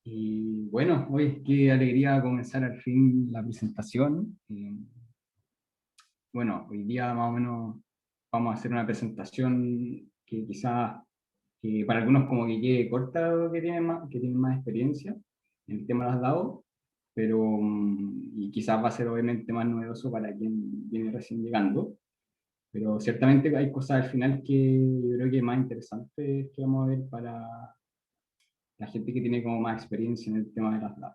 Y bueno, hoy qué alegría comenzar al fin la presentación. Bueno, hoy día más o menos vamos a hacer una presentación que quizás para algunos como que quede corta, que tienen más experiencia en el tema de las DAO, pero y quizás va a ser obviamente más novedoso para quien viene recién llegando, pero ciertamente hay cosas al final que yo creo que más interesantes que vamos a ver para la gente que tiene como más experiencia en el tema de las DAO,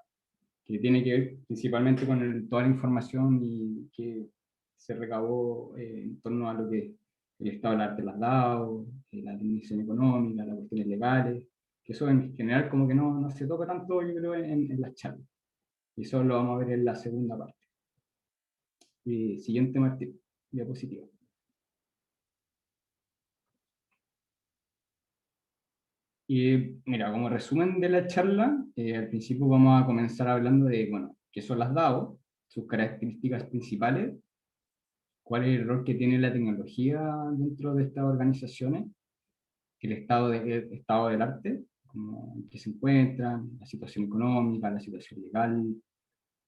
que tiene que ver principalmente con toda la información y que se recabó en torno a lo que es el estado del arte de las DAO, la administración económica, las cuestiones legales, que eso en general como que no se toca tanto, yo creo, en las charlas. Y eso lo vamos a ver en la segunda parte. Siguiente, Martín, diapositiva. Y mira, como resumen de la charla, al principio vamos a comenzar hablando de, bueno, qué son las DAO, sus características principales, cuál es el rol que tiene la tecnología dentro de estas organizaciones, el estado del arte, como en que se encuentran, la situación económica, la situación legal,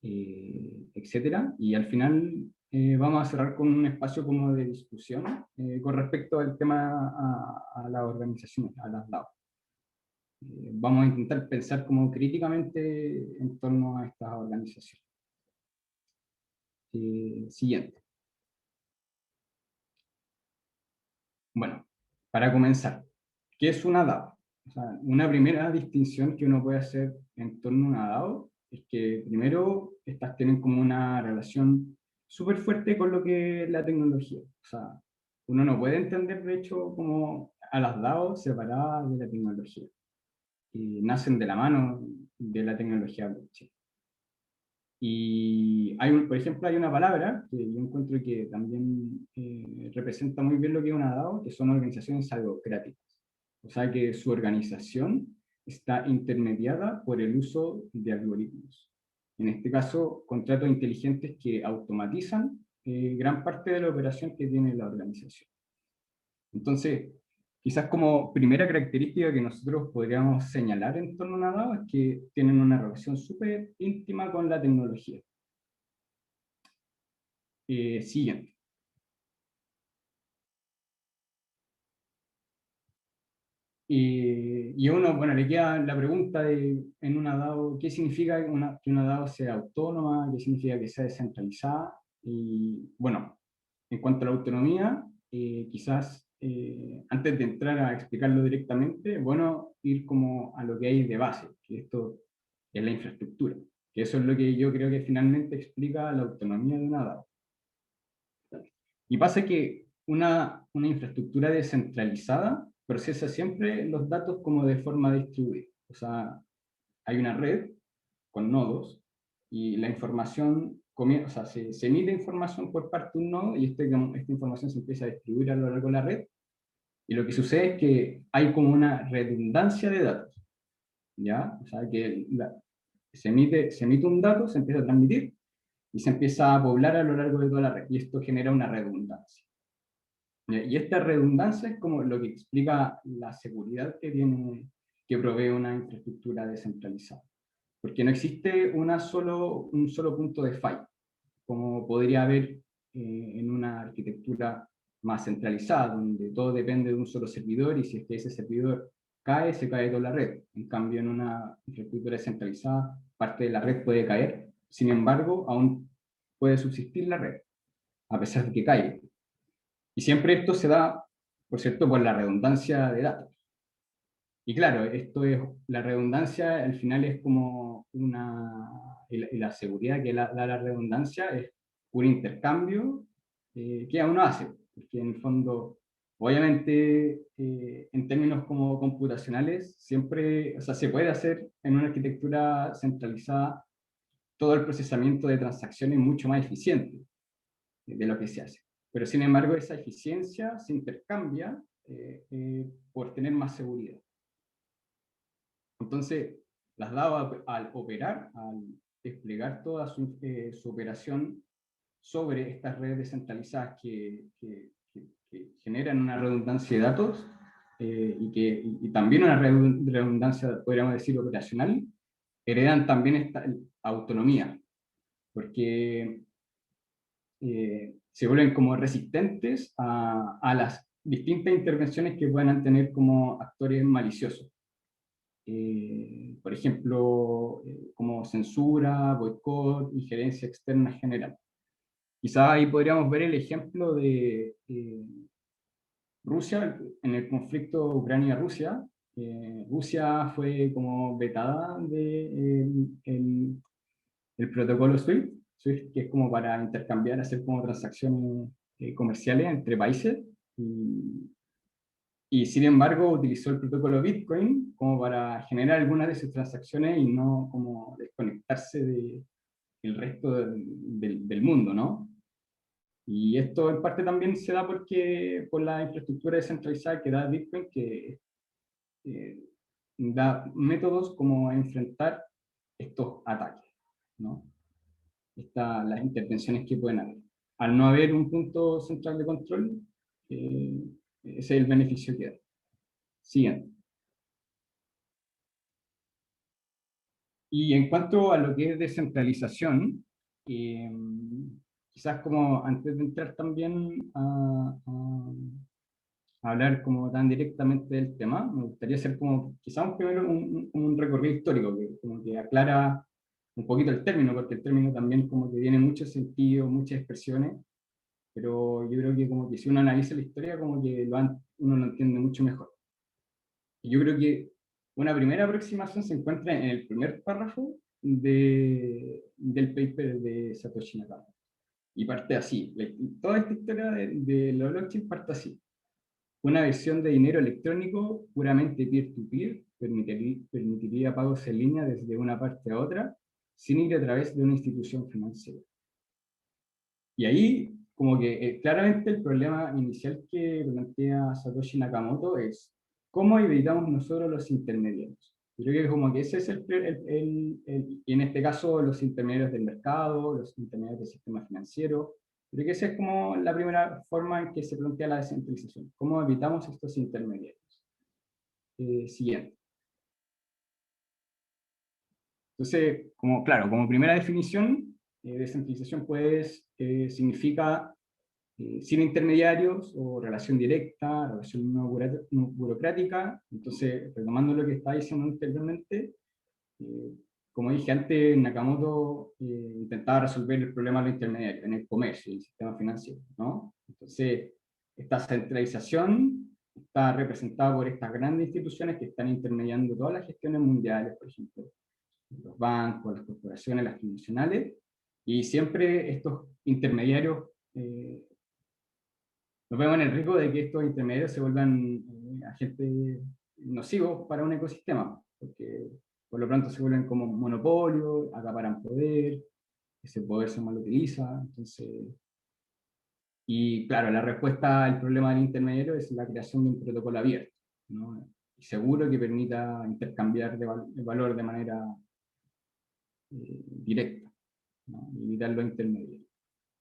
etcétera. Y al final vamos a cerrar con un espacio como de discusión con respecto al tema a las organizaciones, a las DAO. Vamos a intentar pensar como críticamente en torno a estas organizaciones. Siguiente. Bueno, para comenzar, ¿qué es una DAO? O sea, una primera distinción que uno puede hacer en torno a una DAO es que primero estas tienen como una relación súper fuerte con lo que es la tecnología. O sea, uno no puede entender de hecho como a las DAO separadas de la tecnología, y nacen de la mano de la tecnología blockchain. Y por ejemplo, hay una palabra que yo encuentro que también representa muy bien lo que es una DAO, que son organizaciones algocráticas. O sea que su organización está intermediada por el uso de algoritmos. En este caso, contratos inteligentes que automatizan gran parte de la operación que tiene la organización. Entonces, quizás como primera característica que nosotros podríamos señalar en torno a una DAO es que tienen una relación súper íntima con la tecnología. Siguiente. Y a uno, bueno, le queda la pregunta de, en una DAO, ¿qué significa que una DAO sea autónoma? ¿Qué significa que sea descentralizada? Y bueno, en cuanto a la autonomía, quizás antes de entrar a explicarlo directamente, bueno, ir como a lo que hay de base, que esto es la infraestructura, que eso es lo que yo creo que finalmente explica la autonomía de una DAO. Y pasa que una infraestructura descentralizada procesa siempre los datos como de forma distribuida. O sea, hay una red con nodos y la información, o sea, se emite información por parte de un nodo y esta información se empieza a distribuir a lo largo de la red. Y lo que sucede es que hay como una redundancia de datos. ¿Ya? O sea, que se emite un dato, se empieza a transmitir y se empieza a poblar a lo largo de toda la red. Y esto genera una redundancia. Y esta redundancia es como lo que explica la seguridad que provee una infraestructura descentralizada. Porque no existe un solo punto de falla, como podría haber en una arquitectura más centralizada, donde todo depende de un solo servidor y si es que ese servidor cae, se cae toda la red. En cambio, en una infraestructura descentralizada, parte de la red puede caer, sin embargo, aún puede subsistir la red, a pesar de que caiga. Y siempre esto se da, por cierto, por la redundancia de datos. Y claro, la redundancia al final es como y la seguridad que da la redundancia es un intercambio que uno hace, porque en el fondo, obviamente, en términos como computacionales, siempre, o sea, se puede hacer en una arquitectura centralizada todo el procesamiento de transacciones mucho más eficiente de lo que se hace. Pero sin embargo, esa eficiencia se intercambia por tener más seguridad. Entonces, las DAO al operar, al desplegar toda su operación sobre estas redes descentralizadas que generan una redundancia de datos y también una redundancia, podríamos decir, operacional, heredan también esta autonomía, porque se vuelven como resistentes a las distintas intervenciones que puedan tener como actores maliciosos. Por ejemplo, como censura, boicot, injerencia externa general. Quizá ahí podríamos ver el ejemplo de Rusia, en el conflicto Ucrania-Rusia. Rusia fue como vetada el protocolo SWIFT, SWIFT, que es como para intercambiar, hacer como transacciones comerciales entre países. Y sin embargo utilizó el protocolo Bitcoin como para generar algunas de sus transacciones y no como desconectarse del resto del mundo, ¿no? Y esto en parte también se da porque por la infraestructura descentralizada que da Bitcoin, que eh, da métodos como enfrentar estos ataques, ¿no? Las intervenciones que pueden haber. Al no haber un punto central de control, eh, ese es el beneficio que da. Siguiente. Y en cuanto a lo que es descentralización, eh, quizás como antes de entrar también a hablar como tan directamente del tema, me gustaría hacer como quizás primero un recorrido histórico que como que aclara un poquito el término, porque el término también como que tiene mucho sentido, muchas expresiones, pero yo creo que como que si uno analiza la historia como que uno lo entiende mucho mejor. Y yo creo que una primera aproximación se encuentra en el primer párrafo del paper de Satoshi Nakamoto. Y parte así. Toda esta historia de la blockchain parte así. Una versión de dinero electrónico puramente peer-to-peer permitiría pagos en línea desde una parte a otra sin ir a través de una institución financiera. Y ahí, como que claramente el problema inicial que plantea Satoshi Nakamoto es cómo evitamos nosotros los intermediarios. Yo creo que como que ese es y en este caso los intermediarios del mercado, los intermediarios del sistema financiero. Creo que esa es como la primera forma en que se plantea la descentralización. ¿Cómo evitamos estos intermediarios? Siguiente. Entonces, como, claro, como primera definición, descentralización pues, significa sin intermediarios o relación directa, relación no burocrática. Entonces, retomando lo que estaba diciendo anteriormente, eh, como dije antes, Nakamoto intentaba resolver el problema de los intermediarios en el comercio y el sistema financiero, ¿no? Entonces, esta centralización está representada por estas grandes instituciones que están intermediando todas las gestiones mundiales, por ejemplo, los bancos, las corporaciones, las transnacionales, y siempre estos intermediarios nos vemos en el riesgo de que estos intermediarios se vuelvan agentes nocivos para un ecosistema, porque por lo pronto se vuelven como monopolio, acaparan poder, ese poder se mal utiliza, entonces... Y claro, la respuesta al problema del intermediario es la creación de un protocolo abierto, ¿no? Y seguro que permita intercambiar el valor de manera directa, ¿no? Y evitar los intermediarios.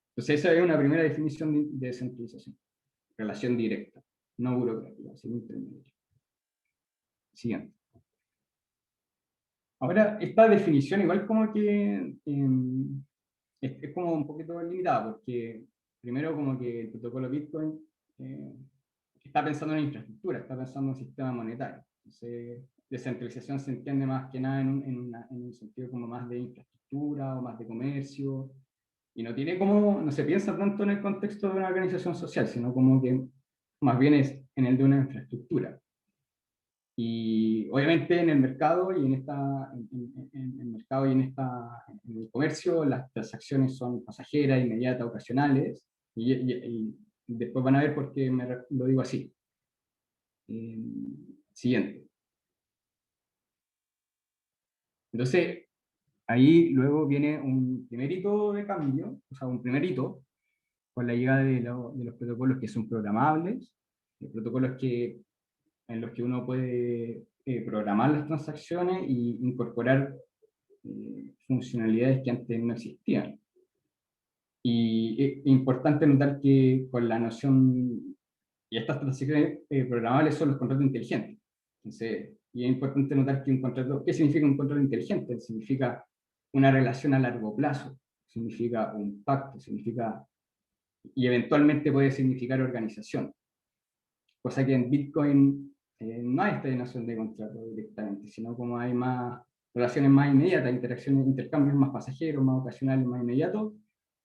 Entonces esa es una primera definición de descentralización. Relación directa, no burocrática, sin intermedio. Siguiente. Ahora, esta definición igual como que es como un poquito limitada, porque primero como que el protocolo Bitcoin eh, está pensando en infraestructura, está pensando en un sistema monetario. Entonces, descentralización se entiende más que nada en un sentido como más de infraestructura o más de comercio, y no tiene como, no se piensa tanto en el contexto de una organización social, sino como que más bien es en el de una infraestructura. Y obviamente en el mercado y en el mercado y en el comercio, las transacciones son pasajeras, inmediatas, ocasionales, y después van a ver por qué lo digo así. Eh, Siguiente. Entonces, ahí luego viene un primer hito de cambio, o sea, un primer hito, con la llegada de los protocolos que son programables, protocolos en los que uno puede programar las transacciones e incorporar funcionalidades que antes no existían. Y es importante notar que con la noción, y estas transacciones programables son los contratos inteligentes. Entonces, y es importante notar que un contrato, ¿qué significa un contrato inteligente? Significa una relación a largo plazo, significa un pacto, significa, y eventualmente puede significar organización. Cosa que en Bitcoin no hay esta noción de contrato directamente, sino como hay más relaciones más inmediatas, interacciones, intercambios más pasajeros, más ocasionales, más inmediatos,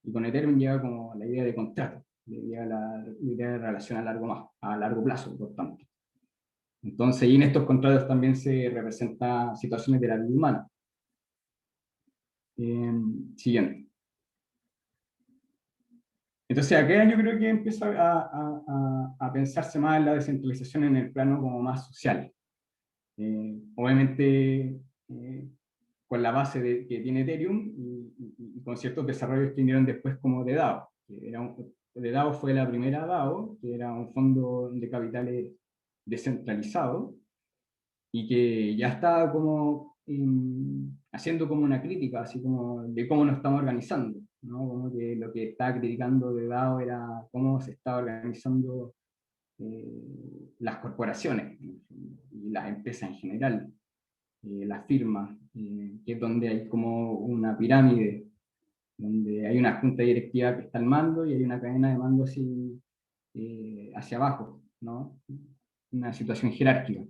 y con Ethereum llega como la idea de contrato, llega la idea de relación a largo plazo, por tanto. Entonces, y en estos contratos también se representan situaciones de la vida humana. Siguiente. Entonces, acá yo creo que empieza a pensarse más en la descentralización en el plano como más social. Obviamente, con la base que tiene Ethereum y con ciertos desarrollos que vinieron después como de DAO. De DAO fue la primera DAO, que era un fondo de capitales descentralizado, y que ya está como haciendo como una crítica, así como de cómo nos estamos organizando, ¿no? Como que lo que estaba criticando de DAO era cómo se estaba organizando las corporaciones y las empresas en general, las firmas, que es donde hay como una pirámide, donde hay una junta directiva que está al mando y hay una cadena de mando así hacia abajo, ¿no? Una situación jerárquica.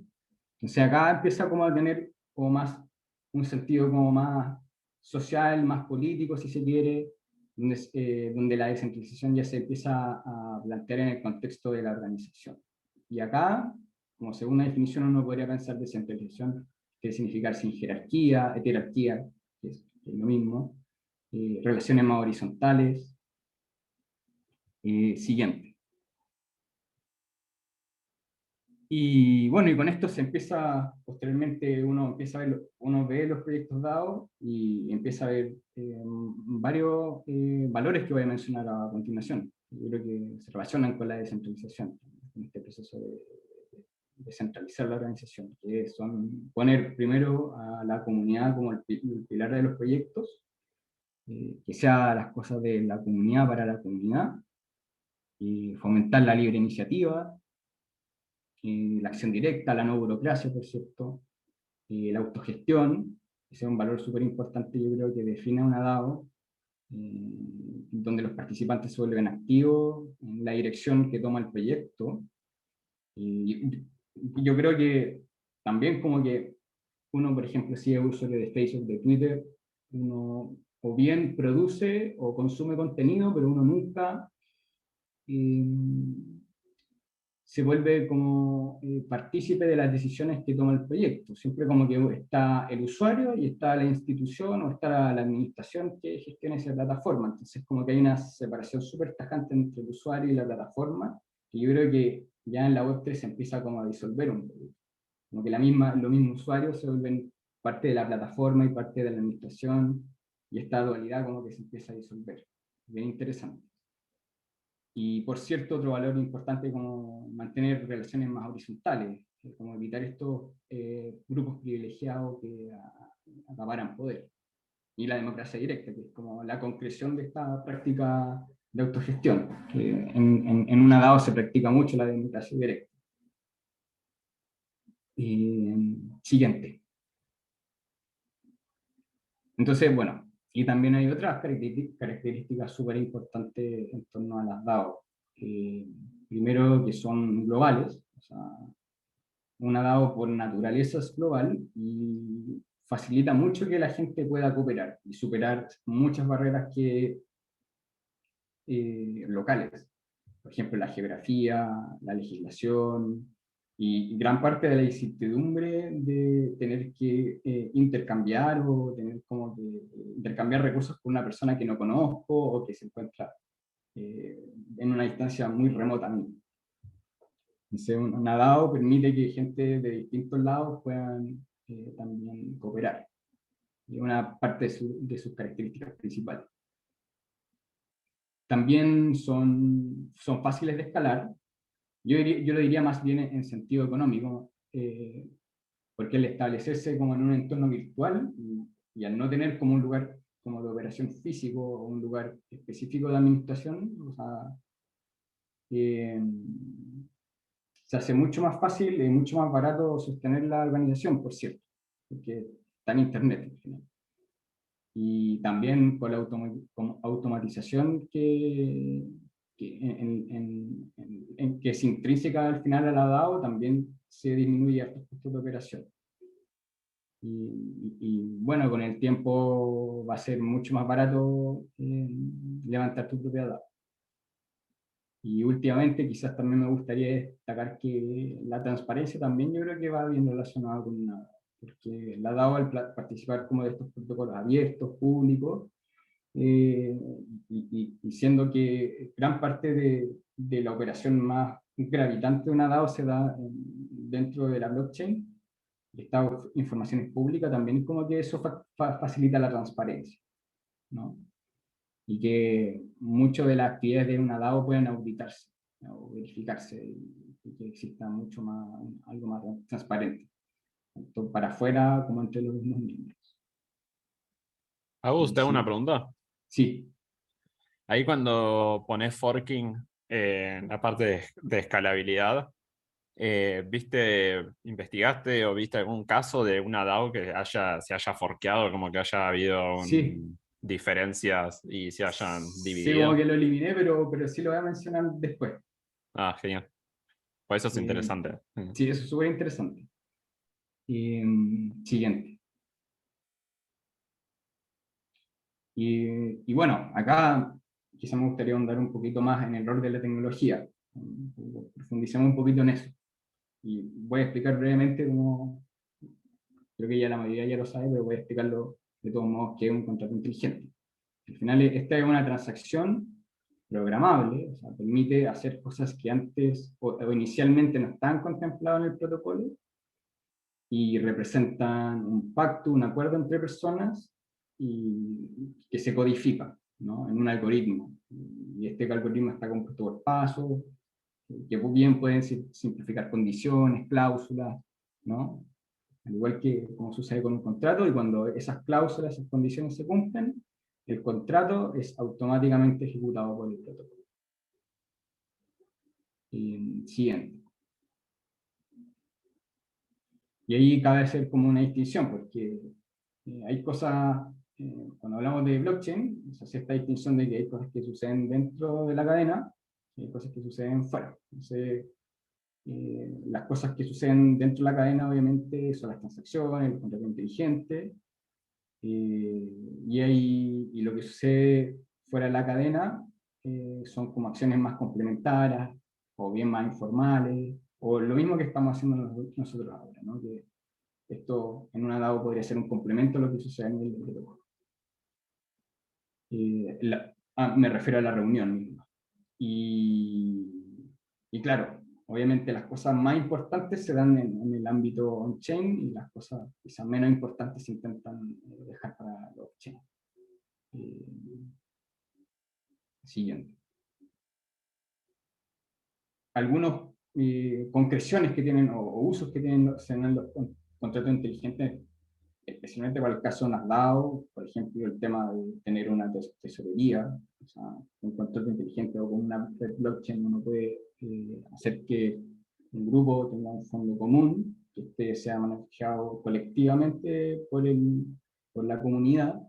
Entonces acá empieza como a tener como más un sentido como más social, más político, si se quiere, donde la descentralización ya se empieza a plantear en el contexto de la organización. Y acá, como segunda definición, uno podría pensar descentralización, que es significar sin jerarquía, heterarquía, que es lo mismo, relaciones más horizontales. Siguiente. Y bueno, y con esto se empieza, posteriormente uno empieza a ver, uno ve los proyectos dados y empieza a ver varios valores que voy a mencionar a continuación. Yo creo que se relacionan con la descentralización, en este proceso de centralizar la organización, que son poner primero a la comunidad como el pilar de los proyectos, que sea las cosas de la comunidad para la comunidad, y fomentar la libre iniciativa, la acción directa, la no burocracia, por cierto, la autogestión, ese es un valor súper importante, yo creo que define una DAO, donde los participantes se vuelven activos en la dirección que toma el proyecto. Y yo creo que también como que uno, por ejemplo, si es usuario de Facebook, de Twitter, uno o bien produce o consume contenido, pero uno nunca eh, se vuelve como partícipe de las decisiones que toma el proyecto. Siempre como que está el usuario y está la institución o está la administración que gestiona esa plataforma. Entonces como que hay una separación súper tajante entre el usuario y la plataforma, que yo creo que ya en la Web3 se empieza como a disolver un poco. Como que los mismos usuarios se vuelven parte de la plataforma y parte de la administración, y esta dualidad como que se empieza a disolver. Bien interesante. Y por cierto, otro valor importante como mantener relaciones más horizontales, como evitar estos grupos privilegiados que acaparan poder. Y la democracia directa, que es como la concreción de esta práctica de autogestión, que en una DAO se practica mucho la democracia directa. Siguiente. Entonces, bueno, y también hay otras características súper importantes en torno a las DAO. Primero, que son globales, o sea, una DAO por naturaleza es global y facilita mucho que la gente pueda cooperar y superar muchas barreras locales. Por ejemplo, la geografía, la legislación y gran parte de la incertidumbre de tener que intercambiar o tener como que intercambiar recursos con una persona que no conozco o que se encuentra en una distancia muy remota a mí. Entonces, un DAO permite que gente de distintos lados puedan también cooperar. Es una parte de sus características principales. También son fáciles de escalar. Yo lo diría más bien en sentido económico, porque al establecerse como en un entorno virtual y al no tener como un lugar como de operación físico o un lugar específico de administración, o sea, se hace mucho más fácil y mucho más barato sostener la organización, por cierto, porque está en Internet al final. Y también con la automatización que es intrínseca al final a la DAO, también se disminuye estos costos de operación. Bueno, con el tiempo va a ser mucho más barato levantar tu propia DAO. Y últimamente quizás también me gustaría destacar que la transparencia también yo creo que va bien relacionada con una DAO, porque la DAO al participar como de estos protocolos abiertos, públicos, y siendo que gran parte de la operación más gravitante de una DAO se da dentro de la blockchain, esta información es pública, también como que eso facilita la transparencia, ¿no? Y que muchas de las actividades de una DAO pueden auditarse o verificarse y que exista mucho más, algo más transparente, tanto para afuera como entre los mismos miembros. ¿Hago Y usted una sí, pregunta? sí, Ahí cuando pones forking en la parte de escalabilidad, investigaste o viste algún caso de una DAO que se haya forkeado, como que haya habido sí, diferencias y se hayan sí, como dividido? que lo eliminé, pero sí lo voy a mencionar después. Ah, genial. Pues eso es Eh, interesante. sí, eso es súper interesante. Siguiente. Bueno, acá quizá me gustaría ahondar un poquito más en el rol de la tecnología. Profundicemos un poquito en eso. Y voy a explicar brevemente cómo, creo que ya la mayoría ya lo sabe, pero voy a explicarlo de todos modos qué es un contrato inteligente. Al final, esta es una transacción programable, o sea, permite hacer cosas que antes o inicialmente no estaban contempladas en el protocolo y representan un pacto, un acuerdo entre personas y que se codifica, ¿no? En un algoritmo. Y este algoritmo está compuesto por pasos, que bien pueden simplificar condiciones, cláusulas, ¿no? Al igual que como sucede con un contrato, y cuando esas cláusulas, esas condiciones se cumplen, el contrato es automáticamente ejecutado por el protocolo. Siguiente. Y ahí cabe hacer como una distinción, porque hay cosas, cuando hablamos de blockchain, se hace esta distinción de que hay cosas que suceden dentro de la cadena y hay cosas que suceden fuera. Entonces, las cosas que suceden dentro de la cadena, obviamente, son las transacciones, los contratos inteligentes, y lo que sucede fuera de la cadena son como acciones más complementarias, o bien más informales, o lo mismo que estamos haciendo nosotros ahora, ¿no? Que esto en una DAO podría ser un complemento a lo que sucede a nivel de protocolo. Me refiero a la reunión misma. Y claro, obviamente las cosas más importantes se dan en el ámbito on-chain y las cosas quizás menos importantes se intentan dejar para los off-chain. Eh, Siguiente. Algunas concreciones que tienen o usos que tienen los contratos inteligentes, especialmente para el caso de unas DAO, por ejemplo, el tema de tener una tesorería, o sea, un contrato inteligente o con una blockchain uno puede hacer que un grupo tenga un fondo común, que sea manejado colectivamente por la comunidad.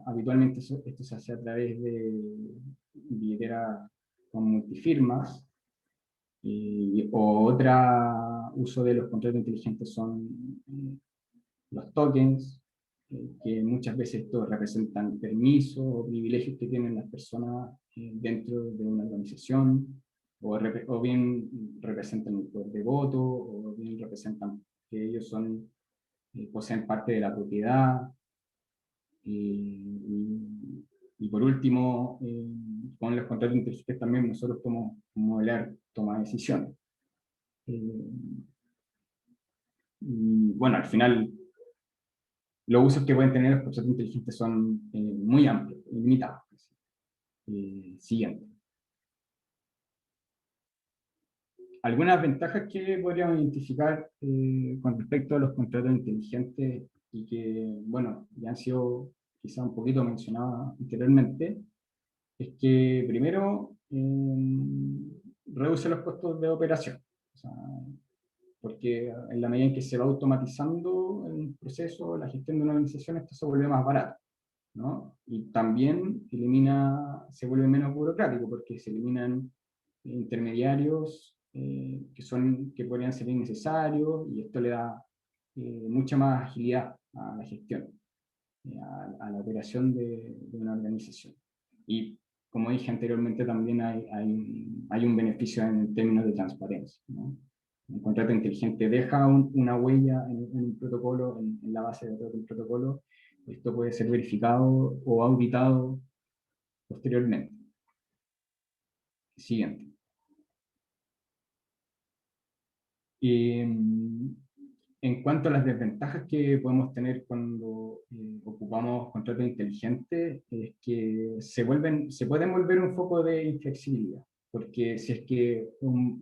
Habitualmente esto se hace a través de billeteras con multifirmas, o otra uso de los contratos inteligentes son los tokens, que muchas veces estos representan permisos o privilegios que tienen las personas dentro de una organización, o bien representan el poder de voto, o bien representan que ellos poseen parte de la propiedad. Y por último, con los contratos inteligentes también nosotros podemos modelar toma de decisiones. Y bueno, al final los usos que pueden tener los contratos inteligentes son muy amplios, ilimitados. Siguiente. Algunas ventajas que podríamos identificar con respecto a los contratos inteligentes y que, bueno, ya han sido quizá un poquito mencionadas anteriormente, es que primero reduce los costos de operación. sea, porque en la medida en que se va automatizando el proceso, la gestión de una organización, esto se vuelve más barato, ¿no? Y también se vuelve menos burocrático, porque se eliminan intermediarios que podrían ser innecesarios, y esto le da mucha más agilidad a la gestión, a la operación de una organización. Y como dije anteriormente, también hay un beneficio en términos de transparencia, ¿no? Un contrato inteligente deja una huella en un protocolo, en la base de datos del protocolo. Esto puede ser verificado o auditado posteriormente. Siguiente. En cuanto a las desventajas que podemos tener cuando ocupamos contratos inteligentes, es que se pueden volver un foco de inflexibilidad, porque si es que,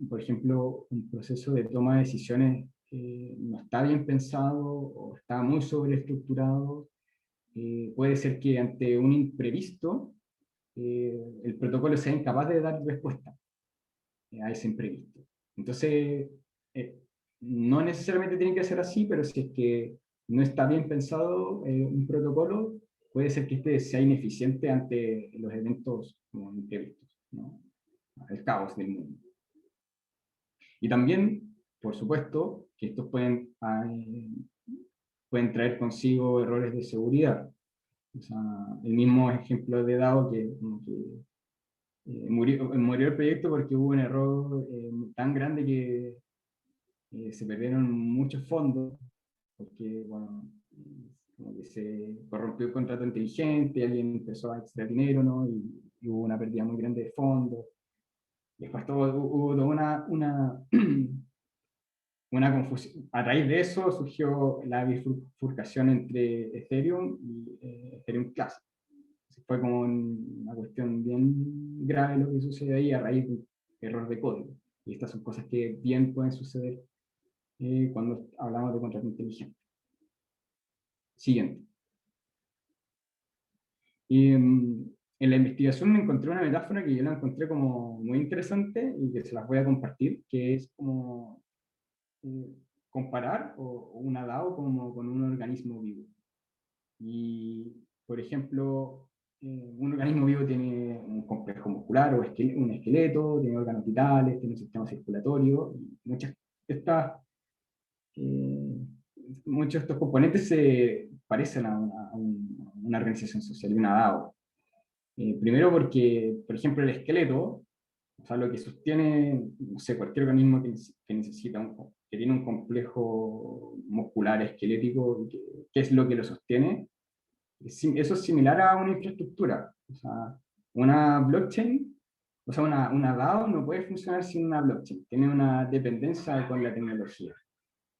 por ejemplo, un proceso de toma de decisiones no está bien pensado o está muy sobreestructurado, puede ser que ante un imprevisto el protocolo sea incapaz de dar respuesta a ese imprevisto. Entonces, eh, no necesariamente tiene que ser así, pero si es que no está bien pensado un protocolo, puede ser que este sea ineficiente ante los eventos imprevistos, ¿no? El caos del mundo. Y también, por supuesto, que estos pueden traer consigo errores de seguridad. O sea, el mismo ejemplo de DAO que murió el proyecto porque hubo un error tan grande que se perdieron muchos fondos, porque, bueno, como que se corrompió el contrato inteligente, alguien empezó a extraer dinero, ¿no? Y hubo una pérdida muy grande de fondos. Después hubo toda una confusión. A raíz de eso surgió la bifurcación entre Ethereum y Ethereum Classic. Fue como una cuestión bien grave lo que sucede ahí a raíz de un error de código. Y estas son cosas que bien pueden suceder cuando hablamos de contrato inteligente. Siguiente. Y en la investigación me encontré una metáfora que yo la encontré como muy interesante y que se las voy a compartir, que es como eh, comparar una DAO como con un organismo vivo. Y, por ejemplo, un organismo vivo tiene un complejo muscular o un esqueleto, tiene órganos vitales, tiene un sistema circulatorio, y eh, muchos de estos componentes se parecen a una organización social, una DAO. Primero porque, por ejemplo, el esqueleto, o sea, lo que sostiene, no sé, cualquier organismo que necesita, que tiene un complejo muscular esquelético, ¿qué es lo que lo sostiene? Eso es similar a una infraestructura. O sea, una blockchain, o sea, una DAO no puede funcionar sin una blockchain. Tiene una dependencia con la tecnología.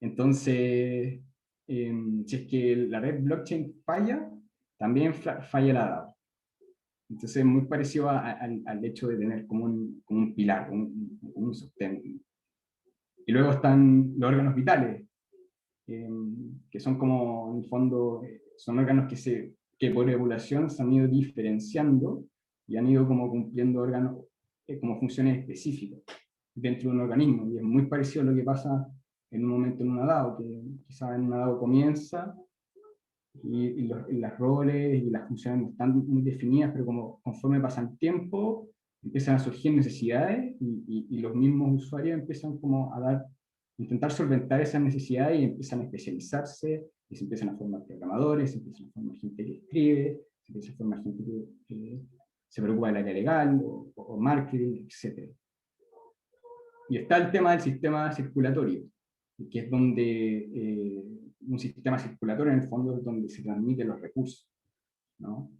Entonces, si es que la red blockchain falla, también falla la DAO. Entonces, es muy parecido al hecho de tener como un pilar, un sostén. Y luego están los órganos vitales, que son como, en el fondo, son órganos que por evolución se han ido diferenciando y han ido como cumpliendo órganos como funciones específicas dentro de un organismo. Y es muy parecido a lo que pasa en un momento en una DAO, que quizás en una DAO comienza y los roles y las funciones no están muy definidas, pero como conforme pasa el tiempo, empiezan a surgir necesidades y los mismos usuarios empiezan como a intentar solventar esas necesidades y empiezan a especializarse y se empiezan a formar programadores, se empiezan a formar gente que escribe, se empieza a formar gente que se preocupa del área legal o marketing, etc. Y está el tema del sistema circulatorio, que es donde un sistema circulatorio en el fondo es donde se transmiten los recursos, ¿no?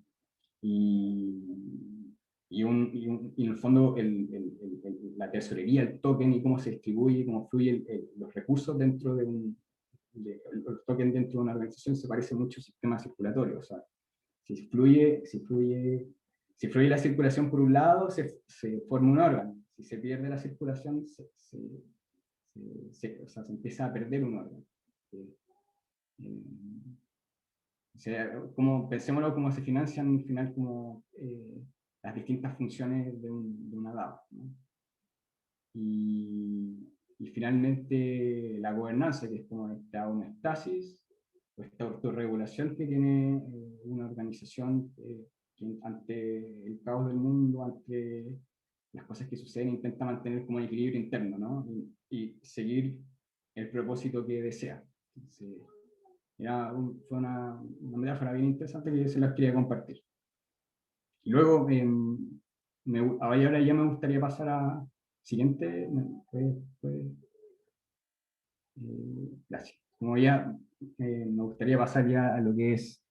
Y en el fondo la tesorería, el token y cómo se distribuye, cómo fluyen los recursos dentro los tokens dentro de una organización se parece mucho al sistema circulatorio. O sea, si fluye la circulación por un lado, se forma un órgano. Si se pierde la circulación, o sea, se empieza a perder un órgano. O sea, pensémoslo como se financian al final como las distintas funciones de una DAO, ¿no? Y y finalmente la gobernanza, que es como esta homeostasis, o esta autorregulación que tiene una organización que ante el caos del mundo, ante las cosas que suceden, intenta mantener como un equilibrio interno, ¿no? Y seguir el propósito que desea. Entonces, fue una metáfora bien interesante que se las quería compartir. Y luego, ahora ya me gustaría pasar a siguiente. Gracias. Como ya me gustaría pasar ya a lo que es,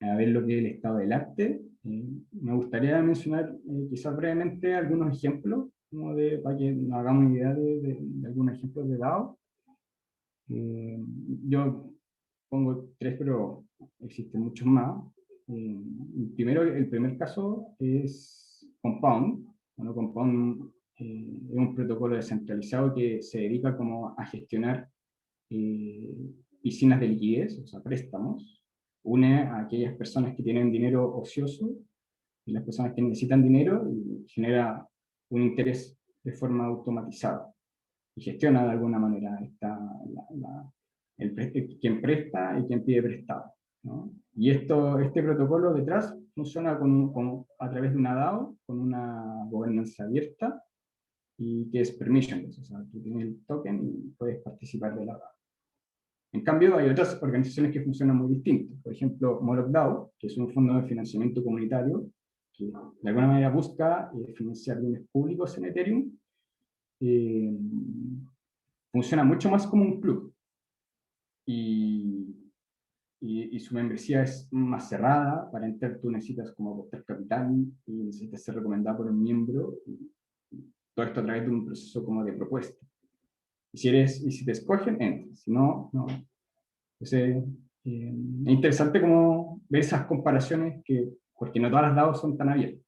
a ver lo que es el estado del arte. Me gustaría mencionar quizás brevemente algunos ejemplos, como para que nos hagamos una idea de algunos ejemplos de DAO. Yo pongo tres, pero existen muchos más. Primero, el primer caso es Compound. Bueno, Compound es un protocolo descentralizado que se dedica como a gestionar piscinas de liquidez, o sea, préstamos. Une a aquellas personas que tienen dinero ocioso y las personas que necesitan dinero y genera un interés de forma automatizada y gestiona de alguna manera quien presta y quien pide prestado, ¿no? Y este protocolo detrás funciona a través de una DAO con una gobernanza abierta y que es permissionless, o sea, tú tienes el token y puedes participar de la DAO. En cambio, hay otras organizaciones que funcionan muy distintas. Por ejemplo, Moloch DAO, que es un fondo de financiamiento comunitario que de alguna manera busca financiar bienes públicos en Ethereum. Funciona mucho más como un club y, y su membresía es más cerrada. Para entrar tú necesitas como aportar capital y necesitas ser recomendado por un miembro, y todo esto a través de un proceso como de propuesta. Y si te escogen, entras. Si no, no. Entonces, es interesante como ver esas comparaciones, porque no todas las DAOs son tan abiertas.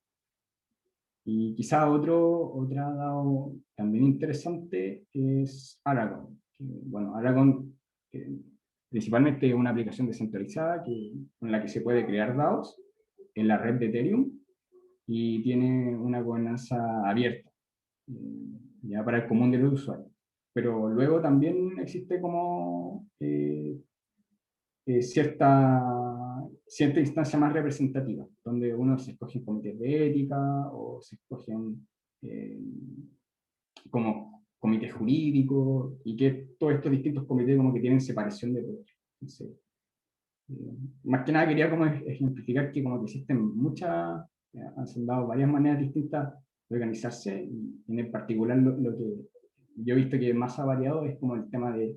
Y quizá otra DAO también interesante es Aragon. Bueno, Aragon principalmente es una aplicación descentralizada con la que se puede crear DAOs en la red de Ethereum y tiene una gobernanza abierta ya para el común de los usuarios. Pero luego también existe como cierta instancia más representativa, donde uno se escoge comités de ética o se escogen como comités jurídicos y que todos estos distintos comités como que tienen separación de poder. Entonces, más que nada quería como ejemplificar que como que existen han dado varias maneras distintas de organizarse y en el particular lo que yo he visto que más ha variado es como el tema de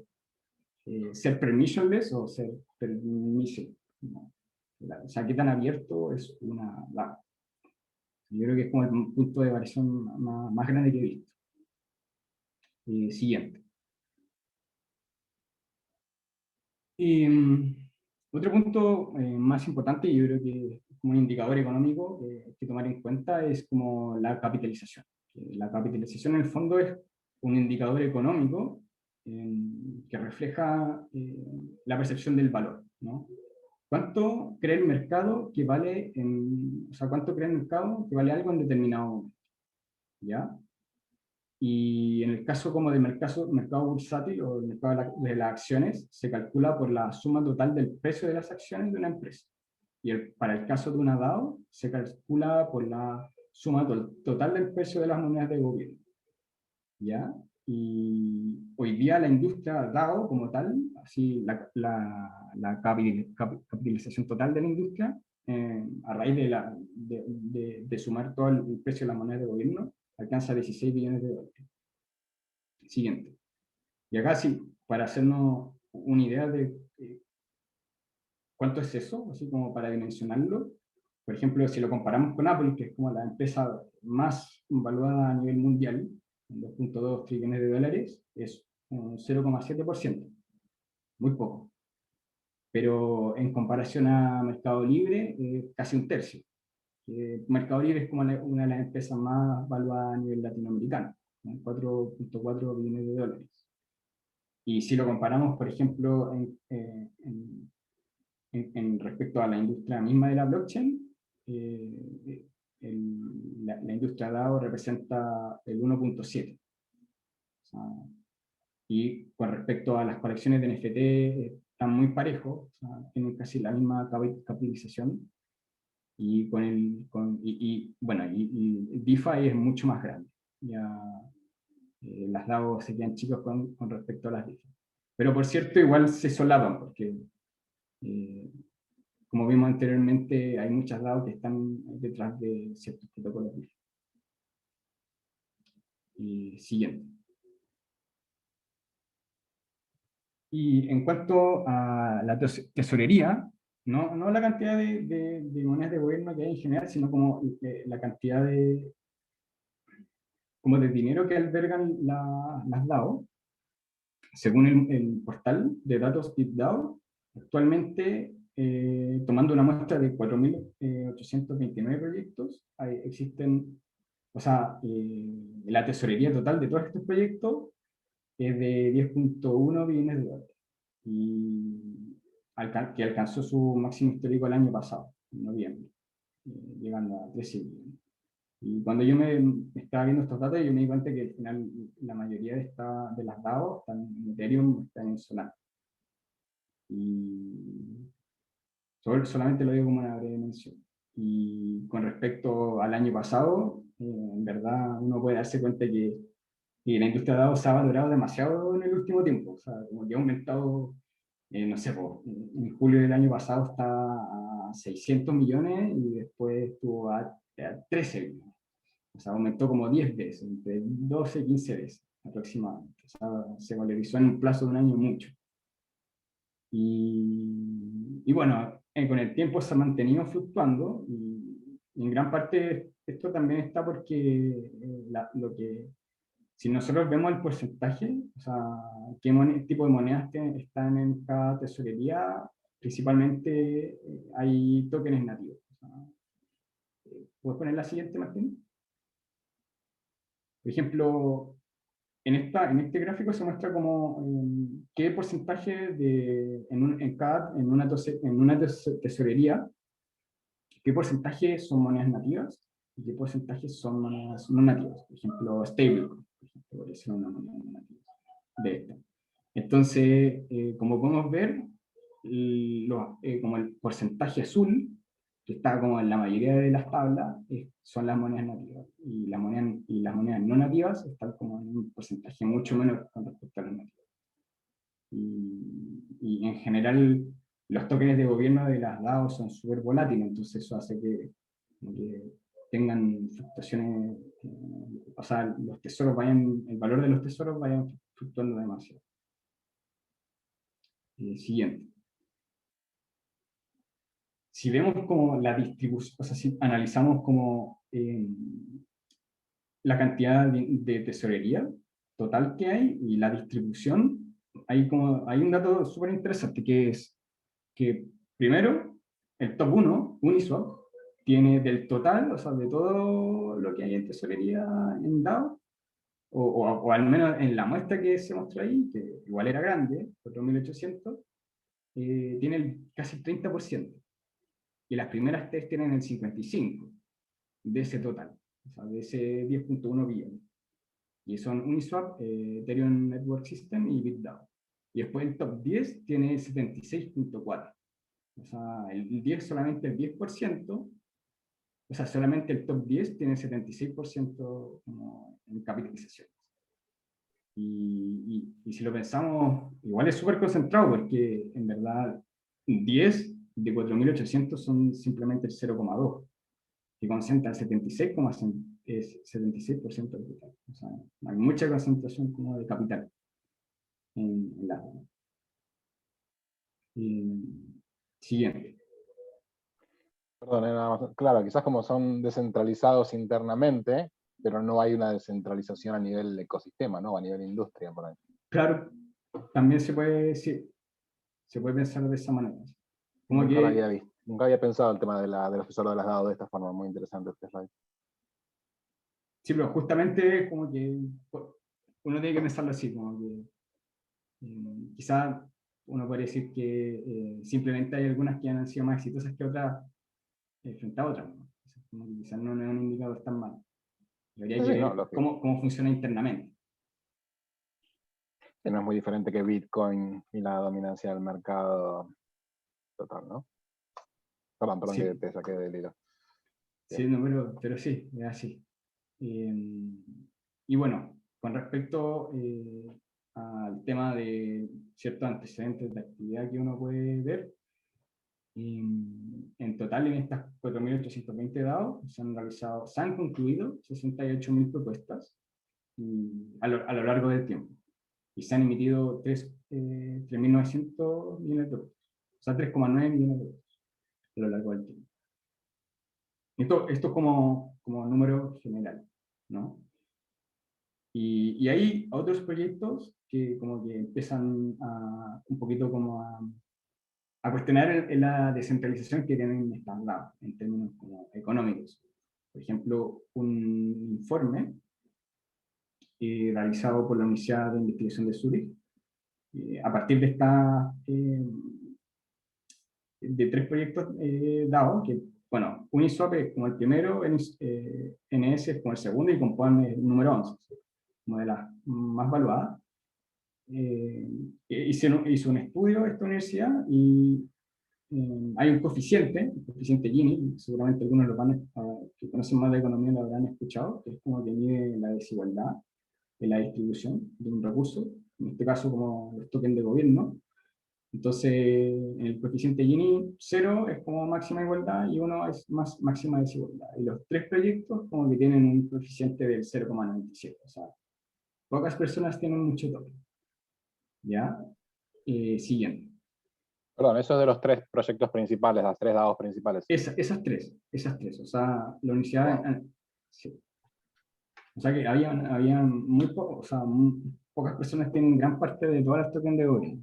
ser permissionless o ser permission. ¿No? O sea, qué tan abierto es una DAO. Yo creo que es como el punto de variación más grande que he visto. Siguiente. Y, otro punto más importante, y yo creo que como un indicador económico que hay que tomar en cuenta, es como la capitalización. La capitalización en el fondo es un indicador económico que refleja la percepción del valor, ¿no? ¿Cuánto cree el mercado que vale, o sea, cuánto cree el mercado que vale algo en determinado momento? ¿Ya? Y en el caso como del mercado bursátil o el mercado de las acciones, se calcula por la suma total del precio de las acciones de una empresa. Y para el caso de una DAO, se calcula por la suma total del precio de las monedas de gobierno. ¿Ya? Y hoy día la industria DAO como tal, así la capitalización total de la industria, a raíz de sumar todo el precio de las monedas de gobierno, alcanza 16 billones de dólares. Siguiente. Y acá sí, para hacernos una idea de cuánto es eso, así como para dimensionarlo, por ejemplo, si lo comparamos con Apple, que es como la empresa más valuada a nivel mundial, 2.2 trillones de dólares, es un 0,7%, muy poco. Pero en comparación a Mercado Libre, casi un tercio. Mercado Libre es como una de las empresas más valuadas a nivel latinoamericano, 4.4 billones de dólares. Y si lo comparamos, por ejemplo, en respecto a la industria misma de la blockchain, la industria DAO representa el 1.7. Y con respecto a las colecciones de NFT, están muy parejos, o sea, tienen casi la misma capitalización. Y, bueno, y DeFi es mucho más grande. Ya, las DAO se quedan chicos con respecto a las DeFi. Pero por cierto, igual se solapan, porque eh, como vimos anteriormente, hay muchas DAO que están detrás de ciertos protocolos DeFi. Siguiente. Y en cuanto a la tesorería, no la cantidad de monedas de gobierno que hay en general, sino como la cantidad como de dinero que albergan las DAO, según el portal de datos BitDAO, actualmente, tomando una muestra de 4.829 proyectos, existen, o sea, la tesorería total de todos estos proyectos es de 10.1 billones de dólares, y que alcanzó su máximo histórico el año pasado, en noviembre, llegando a 13 billones. Y cuando yo me estaba viendo estos datos, yo me di cuenta que al final la mayoría de las DAO están en Ethereum, están en Solana. Y solamente lo digo como una breve mención. Y con respecto al año pasado, en verdad uno puede darse cuenta que la industria de DAO se ha valorado demasiado en el último tiempo. O sea, como que ha aumentado, no sé, en julio del año pasado está a 600 millones y después estuvo a 13 millones. O sea, aumentó como 10 veces, entre 12 y 15 veces aproximadamente. O sea, se valorizó en un plazo de un año mucho. Y bueno, con el tiempo se ha mantenido fluctuando, y en gran parte esto también está porque si nosotros vemos el porcentaje, o sea, qué tipo de monedas están en cada tesorería, principalmente hay tokens nativos. O sea, ¿puedes poner la siguiente, Martín? Por ejemplo, en este gráfico se muestra como qué porcentaje en una tesorería, qué porcentaje son monedas nativas y qué porcentaje son monedas no nativas. Por ejemplo, stablecoin, por ejemplo, podría ser una moneda no nativa de esta. Entonces, como podemos ver, como el porcentaje azul, que está como en la mayoría de las tablas, son las monedas nativas. Y las monedas no nativas están como en un porcentaje mucho menor con respecto a las nativas. Y en general, los tokens de gobierno de las DAO son súper volátiles, entonces eso hace que tengan fluctuaciones, o sea, el valor de los tesoros vayan fluctuando demasiado. Siguiente. Si vemos como la distribución, o sea, si analizamos como la cantidad de tesorería total que hay y la distribución, hay un dato súper interesante, que es que primero, el top 1, Uniswap, tiene del total, o sea, de todo lo que hay en tesorería en DAO, o al menos en la muestra que se mostró ahí, que igual era grande, 4.800, tiene casi el 30%. Y las primeras tres tienen el 55% de ese total, o sea, de ese 10.1 billones. Y son Uniswap, Ethereum Network System y BitDAO. Y después el top 10 tiene 76.4%. O sea, el 10, solamente el 10%, o sea, solamente el top 10 tiene 76% como en capitalización. Y si lo pensamos, igual es súper concentrado, porque en verdad 10 de 4.800 son simplemente el 0,2, que concentra el 76% del total. O sea, hay mucha concentración como de capital en la zona. Siguiente. Perdón, nada más. Claro, quizás como son descentralizados internamente, pero no hay una descentralización a nivel ecosistema, ¿no? A nivel industria, por ahí. Claro, también se puede decir, se puede pensar de esa manera. Como Nunca lo que, había visto. Nunca había pensado el tema de los tesoros de las DAO de esta forma. Muy interesante este slide. sí, pero justamente como que uno tiene que pensarlo así, como que quizá uno podría decir que simplemente hay algunas que han sido más exitosas que otras frente a otras, ¿no? Como que quizás no es un indicador tan malo. Habría Sí, que sí, no, ver lógico. cómo funciona internamente. Que no es muy diferente que Bitcoin y la dominancia del mercado total, ¿no? Perdón, que Sí, te saqué del hilo. sí, no, pero sí, es así. Eh, y bueno, con respecto al tema de ciertos antecedentes de actividad que uno puede ver, en total en estas 4.820 DAOs se han concluido 68.000 propuestas a lo largo del tiempo. Y se han emitido 3.900 millones de votos. O sea, 3,9 millones de votos a lo largo del tiempo. Esto como número general, ¿no? Y hay otros proyectos que como que empiezan un poquito como a cuestionar la descentralización que tienen estas DAO en términos como económicos. Por ejemplo, un informe realizado por la Universidad de Investigación de Zurich, a partir de tres proyectos DAO, que, bueno, Uniswap es como el primero, NS es como el segundo y Compound es el número 11, como de las más valuadas. Hizo un estudio esta universidad y hay un coeficiente, el coeficiente Gini, seguramente algunos que conocen más de economía lo habrán escuchado, que es como que mide la desigualdad de la distribución de un recurso, en este caso como los tokens de gobierno. Entonces, en el coeficiente Gini, 0 es como máxima igualdad y 1 es máxima desigualdad. Y los tres proyectos como que tienen un coeficiente del 0,97. O sea, pocas personas tienen mucho token. ¿Ya? Siguiente. Perdón, eso es de los 3 proyectos principales, las 3 DAOs principales. Esas tres. O sea, la universidad... Wow. Sí. O sea que había pocas personas tienen gran parte de todas las tokens de gobierno.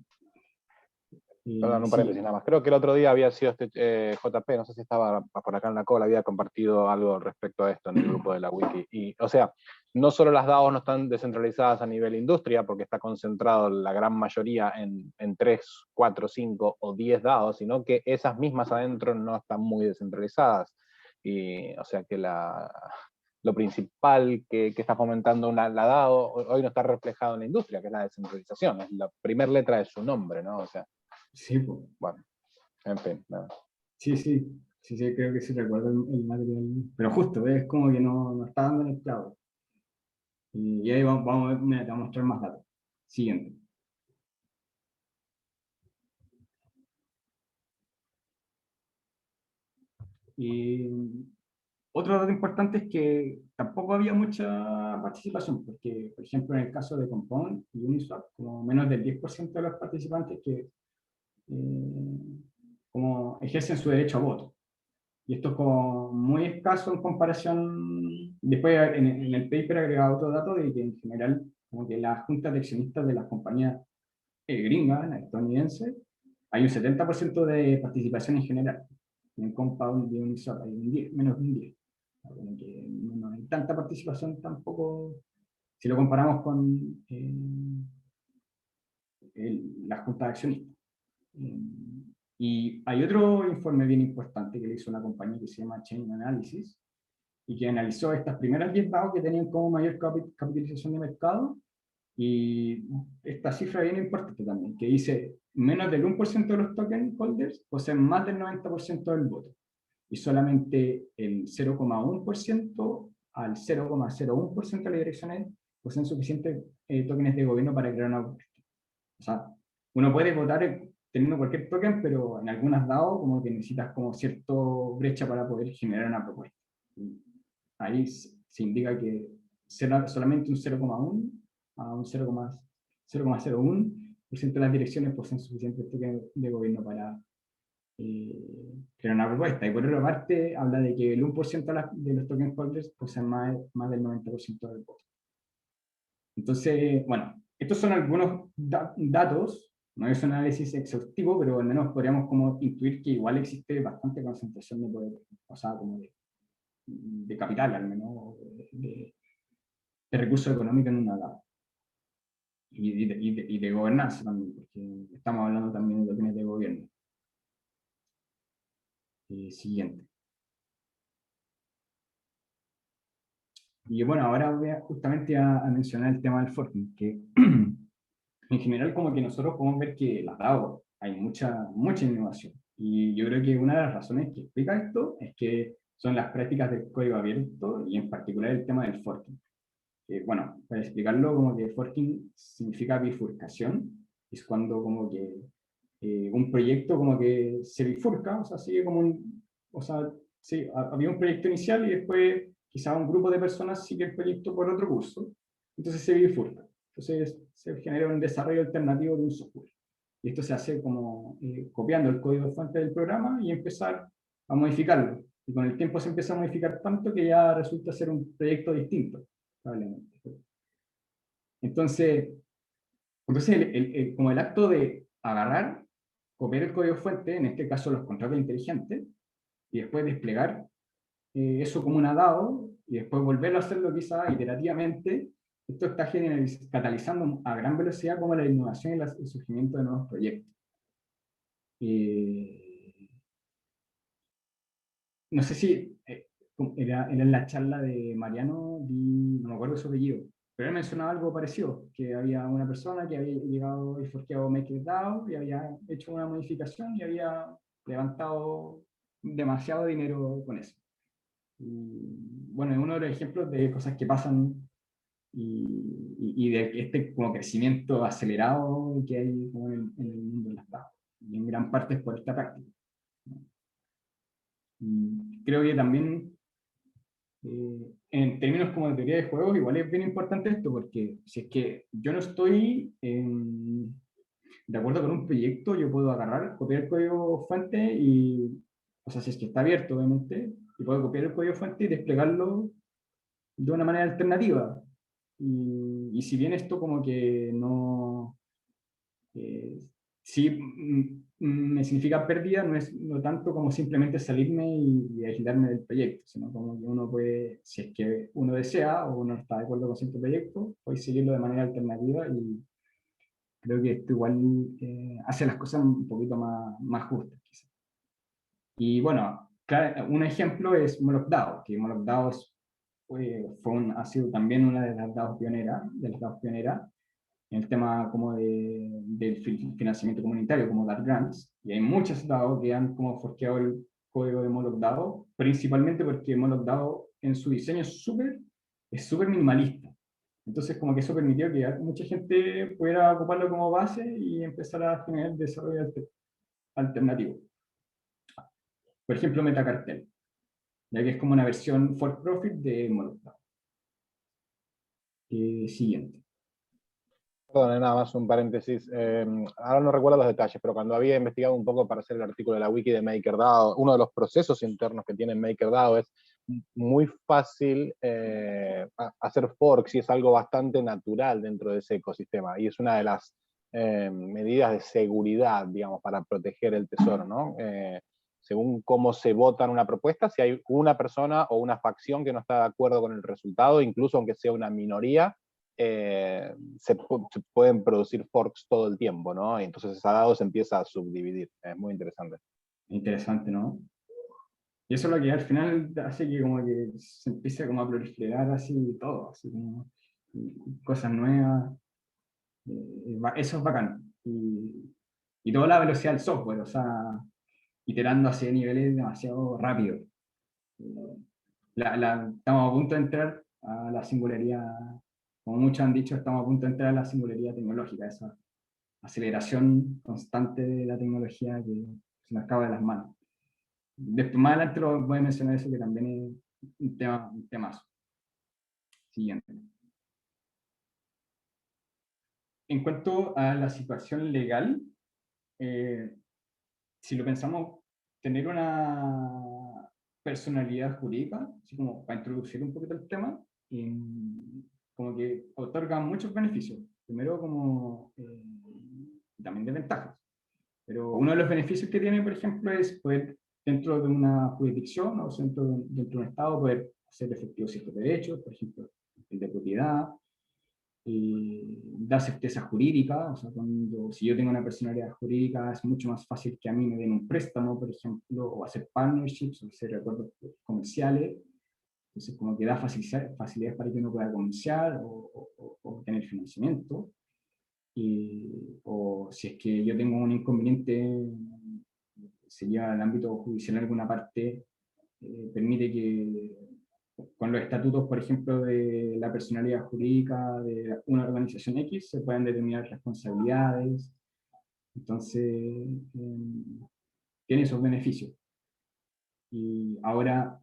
Perdón, un paréntesis Siguiente. nada más. Creo que el otro día había sido JP, no sé si estaba por acá en la cola, había compartido algo respecto a esto en el grupo de la wiki. Y, o sea, no solo las DAOs no están descentralizadas a nivel industria, porque está concentrado la gran mayoría en 3, 4, 5 o 10 DAOs, sino que esas mismas adentro no están muy descentralizadas. Y, o sea que lo principal que está fomentando la DAO hoy no está reflejado en la industria, que es la descentralización. Es la primera letra de su nombre, ¿no? O sea, Sí, pues. bueno. En fin, nada. Sí, creo que sí recuerdo el material. Pero justo, es como que no está dando en el clavo. Y ahí vamos a ver, mira, te voy a mostrar más datos. Siguiente. Y otro dato importante es que tampoco había mucha participación, porque, por ejemplo, en el caso de Compound y Uniswap, como menos del 10% de los participantes que como ejercen su derecho a voto. Y esto es como muy escaso en comparación, después en el paper agregado otro dato de que en general como que las juntas de accionistas de las compañías gringas, las estadounidenses, hay un 70% de participación en general. En Compound y Uniswap hay un 10, menos de un 10. Como que no hay tanta participación tampoco si lo comparamos con las juntas de accionistas. Y hay otro informe bien importante que le hizo una compañía que se llama Chain Analysis y que analizó estas primeras 10 DAO que tenían como mayor capitalización de mercado. Y esta cifra bien importante también, que dice menos del 1% de los token holders poseen más del 90% del voto y solamente el 0,1% al 0,01% de las direcciones poseen suficientes tokens de gobierno para crear una propuesta. O sea, uno puede votar teniendo cualquier token, pero en algunas DAO como que necesitas como cierta brecha para poder generar una propuesta. Y ahí se indica que solamente un 0,1 a un 0,01% de las direcciones poseen suficientes tokens de gobierno para crear una propuesta. Y por otra parte, habla de que el 1% de los tokens holders poseen más del 90% del voto. Entonces, bueno, estos son algunos datos, no es un análisis exhaustivo, pero al menos podríamos como intuir que igual existe bastante concentración de poder, o sea, como de capital al menos, de recursos económicos en una DAO. Y de gobernanza también, porque estamos hablando también de bienes de gobierno. Siguiente. Y bueno, ahora voy justamente a mencionar el tema del forking, que en general como que nosotros podemos ver que las DAO hay mucha innovación. Y yo creo que una de las razones que explica esto es que son las prácticas del código abierto y en particular el tema del forking. Bueno, para explicarlo, como que forking significa bifurcación, es cuando como que un proyecto como que se bifurca, o sea, sigue como o sea, sí, había un proyecto inicial y después quizá un grupo de personas sigue el proyecto por otro curso, entonces se bifurca. Entonces se genera un desarrollo alternativo de un software. Y esto se hace como copiando el código fuente del programa y empezar a modificarlo. Y con el tiempo se empieza a modificar tanto que ya resulta ser un proyecto distinto, probablemente. Entonces, como el acto de agarrar, copiar el código fuente, en este caso los contratos inteligentes, y después desplegar eso como una DAO, y después volverlo a hacerlo quizá iterativamente, esto está catalizando a gran velocidad como la innovación y el surgimiento de nuevos proyectos. No sé si era en la charla de Mariano, no me acuerdo su apellido, pero él mencionaba algo parecido, que había una persona que había llegado y forqueado MakerDAO y había hecho una modificación y había levantado demasiado dinero con eso. Y, bueno, es uno de los ejemplos de cosas que pasan y de este como crecimiento acelerado que hay como en el mundo de las DAO. Y en gran parte es por esta práctica. Y creo que también en términos como de teoría de juegos, igual es bien importante esto, porque si es que yo no estoy de acuerdo con un proyecto, yo puedo agarrar, copiar el código fuente y, o sea, si es que está abierto, obviamente, y puedo copiar el código fuente y desplegarlo de una manera alternativa. Y si bien esto como que no, sí me significa pérdida, no tanto como simplemente salirme y aislarme del proyecto, sino como que uno puede, si es que uno desea o uno está de acuerdo con cierto proyecto, puede seguirlo de manera alternativa y creo que esto igual hace las cosas un poquito más justas, quizás. Y bueno, claro, un ejemplo es Moloch DAO, que Moloch DAO ha sido también una de las DAOs pioneras, en el tema como del financiamiento comunitario, como dar grants, y hay muchas DAO que han como forqueado el código de Moloch DAO, principalmente porque Moloch DAO en su diseño es súper minimalista. Entonces como que eso permitió que mucha gente pudiera ocuparlo como base y empezar a generar desarrollo alternativo. Por ejemplo, Metacartel, ya que es como una versión for profit de Moloch DAO. Siguiente. Perdón, nada más un paréntesis. Ahora no recuerdo los detalles, pero cuando había investigado un poco para hacer el artículo de la wiki de MakerDAO, uno de los procesos internos que tiene MakerDAO es muy fácil hacer forks y es algo bastante natural dentro de ese ecosistema. Y es una de las medidas de seguridad, digamos, para proteger el tesoro, ¿no? Según cómo se vota en una propuesta, si hay una persona o una facción que no está de acuerdo con el resultado, incluso aunque sea una minoría, se pueden producir forks todo el tiempo, ¿no? Y entonces esa DAO se empieza a subdividir. Es muy interesante. Interesante, ¿no? Y eso es lo que al final hace que como que se empiece como a proliferar así todo, así como cosas nuevas. Eso es bacán. Y toda la velocidad del software, o sea, iterando hacia niveles demasiado rápidos. Estamos a punto de entrar a la singularidad, como muchos han dicho, estamos a punto de entrar a la singularidad tecnológica, esa aceleración constante de la tecnología que se nos acaba de las manos. Después, más adelante lo voy a mencionar eso, que también es un temazo. Siguiente. En cuanto a la situación legal, si lo pensamos, tener una personalidad jurídica, así como para introducir un poquito el tema, como que otorga muchos beneficios. Primero, como también desventajas. Pero uno de los beneficios que tiene, por ejemplo, es poder, dentro de una jurisdicción o dentro de un Estado, poder hacer efectivos ciertos derechos, por ejemplo, el de propiedad, da certeza jurídica, o sea, si yo tengo una personalidad jurídica es mucho más fácil que a mí me den un préstamo, por ejemplo, o hacer partnerships, o hacer acuerdos comerciales, entonces como que da facilidades para que uno pueda comerciar o tener financiamiento. o si es que yo tengo un inconveniente, se lleva al ámbito judicial en alguna parte, permite que con los estatutos, por ejemplo, de la personalidad jurídica de una organización X, se puedan determinar responsabilidades. Entonces, tiene esos beneficios. Y ahora,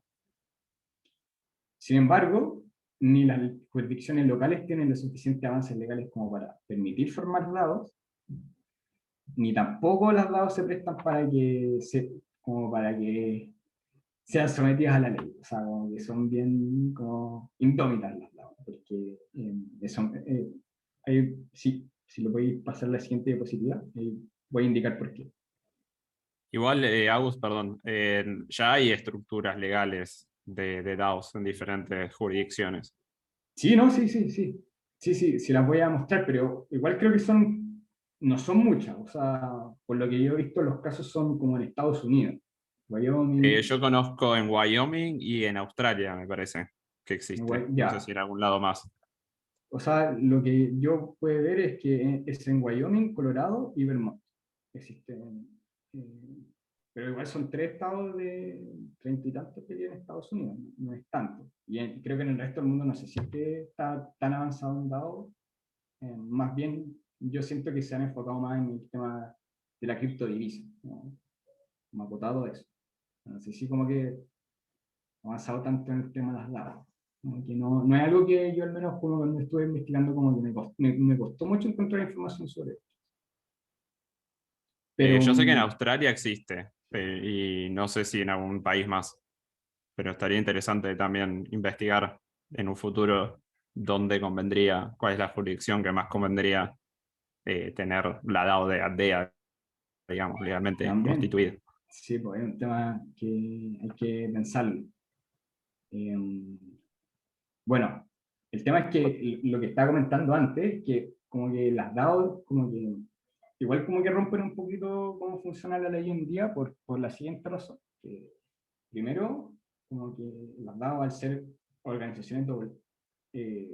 sin embargo, ni las jurisdicciones locales tienen los suficientes avances legales como para permitir formar DAOs, ni tampoco las DAOs se prestan para que como para que sean sometidas a la ley. O sea, como que son bien como indómitas las DAOs, porque sí, si lo podéis pasar a la siguiente diapositiva, voy a indicar por qué. Igual, Agus, perdón, ya hay estructuras legales de DAOs en diferentes jurisdicciones. Sí, no, sí, sí, sí. Sí, sí, sí las voy a mostrar, pero igual creo que no son muchas. O sea, por lo que yo he visto, los casos son como en Estados Unidos. Wyoming, Yo conozco en Wyoming y en Australia, me parece, que existe. No sé ya. si en algún lado más. O sea, lo que yo puedo ver es que es en Wyoming, Colorado y Vermont. Existen, pero igual son 3 estados de 30 y tantos que tiene Estados Unidos, no es tanto. Y creo que en el resto del mundo no sé si es que está tan avanzado un dado. Más bien, yo siento que se han enfocado más en el tema de la criptodivisa, ¿no? Como acotado eso. No sé si como que ha avanzado tanto en el tema de las DAO. Como que no es algo que yo al menos como cuando estuve investigando como que me costó mucho encontrar información sobre esto. Pero Yo sé que en Australia existe, y no sé si en algún país más, pero estaría interesante también investigar en un futuro dónde convendría, cuál es la jurisdicción que más convendría tener la DAO de Aldea, digamos, legalmente también, constituida. sí, pues es un tema que hay que pensarlo. Bueno, el tema es que lo que estaba comentando antes, que como que las DAO, como que igual como que rompen un poquito cómo funciona la ley hoy en día por la siguiente razón. Que primero, como que las DAO al ser organizaciones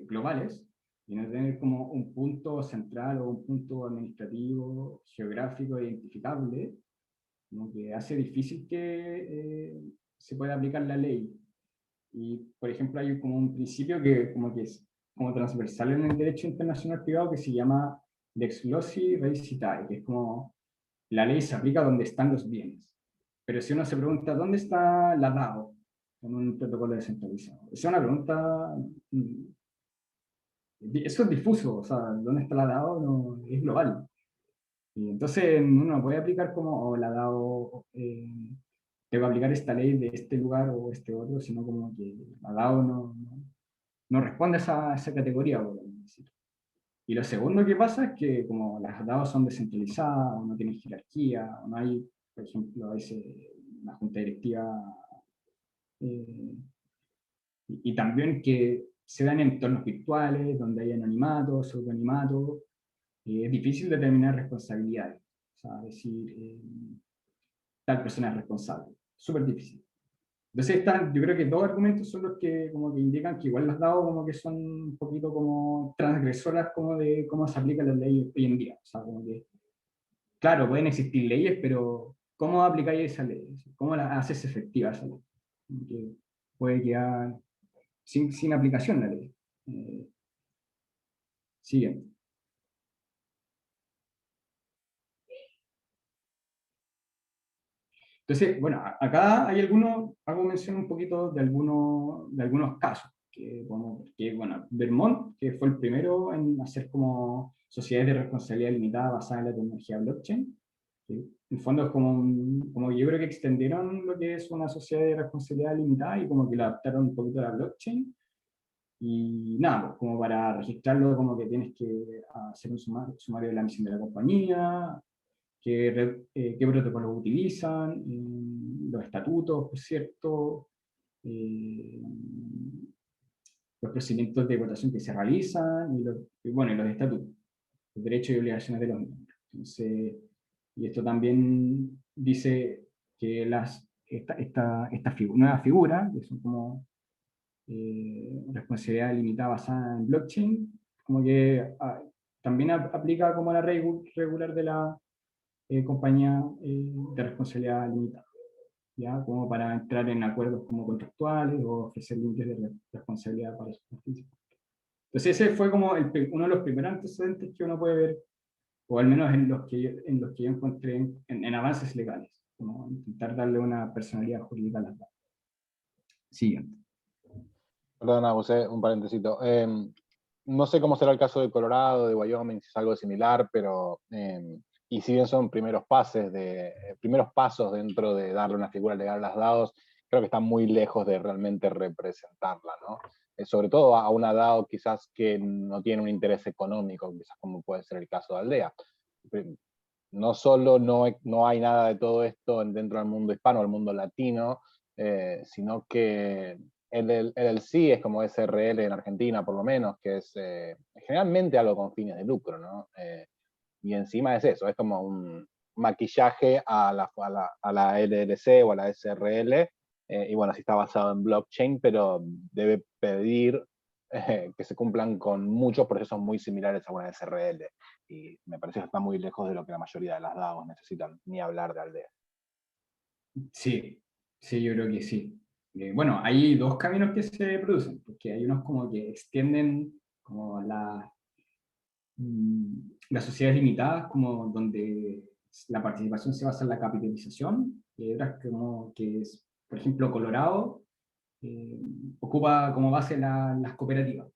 globales y no tener como un punto central o un punto administrativo, geográfico identificable, como que hace difícil que se pueda aplicar la ley. Y, por ejemplo, hay como un principio que como que es como transversal en el derecho internacional privado que se llama lex loci res citae, que es como la ley se aplica donde están los bienes. Pero si uno se pregunta, ¿dónde está la DAO en un protocolo descentralizado? Esa es una pregunta, eso es difuso, o sea, ¿dónde está la DAO? No, es global. Y entonces uno puede aplicar como la DAO, tengo que aplicar esta ley de este lugar o este otro, sino como que la DAO no responde a esa categoría, por así decirlo. Y lo segundo que pasa es que como las DAO son descentralizadas, o no tienen jerarquía, o no hay, por ejemplo, a veces una junta directiva, eh, y también que se dan en entornos virtuales, donde hay anonimato, pseudonimato, es difícil determinar responsabilidades. O sea, decir, tal persona es responsable. Súper difícil. Entonces yo creo que dos argumentos son los que como que indican que igual las DAO como que son un poquito como transgresoras como de cómo se aplican las leyes hoy en día. O sea, como que, claro, pueden existir leyes, pero ¿cómo aplicáis esa ley? ¿Cómo la haces efectiva esa ley? Que puede quedar sin aplicación la ley. Siguiente. Entonces, bueno, acá hay hago mención un poquito de algunos casos, bueno, Vermont, que fue el primero en hacer como sociedades de responsabilidad limitada basada en la tecnología blockchain, que en el fondo es como yo creo que extendieron lo que es una sociedad de responsabilidad limitada y como que lo adaptaron un poquito a la blockchain, y nada, pues como para registrarlo como que tienes que hacer un sumario de la misión de la compañía, qué protocolos utilizan, los estatutos, por cierto, eh, los procedimientos de votación que se realizan, y los estatutos, los derechos y obligaciones de los miembros. Entonces, y esto también dice que esta nueva figura, que son como responsabilidad limitada basada en blockchain, como que también aplica como la regular de la compañía de responsabilidad limitada, ¿ya? Como para entrar en acuerdos como contractuales o ofrecer límites de responsabilidad para sus participantes. Entonces ese fue como uno de los primeros antecedentes que uno puede ver, o al menos en los que yo encontré en avances legales, como intentar darle una personalidad jurídica a las DAO. Siguiente. Perdona, José, un parentesito. No sé cómo será el caso de Colorado, de Wyoming, si es algo similar, pero y si bien son primeros pasos dentro de darle una figura legal a las DAOs, creo que están muy lejos de realmente representarla, ¿no? Sobre todo a una DAO quizás que no tiene un interés económico, quizás como puede ser el caso de Aldea. No solo no hay nada de todo esto dentro del mundo hispano, el mundo latino, sino que el LLC es como SRL en Argentina, por lo menos, que es generalmente algo con fines de lucro, ¿no? Y encima es eso, es como un maquillaje a la LLC o a la SRL, y bueno, sí está basado en blockchain, pero debe pedir que se cumplan con muchos procesos muy similares a una SRL, y me parece que está muy lejos de lo que la mayoría de las DAOs necesitan, ni hablar de Aldea. Sí, sí, yo creo que sí. Bueno, hay dos caminos que se producen, porque hay unos como que extienden como las sociedades limitadas, como donde la participación se basa en la capitalización, y hay otras como que es, por ejemplo, Colorado ocupa como base las cooperativas.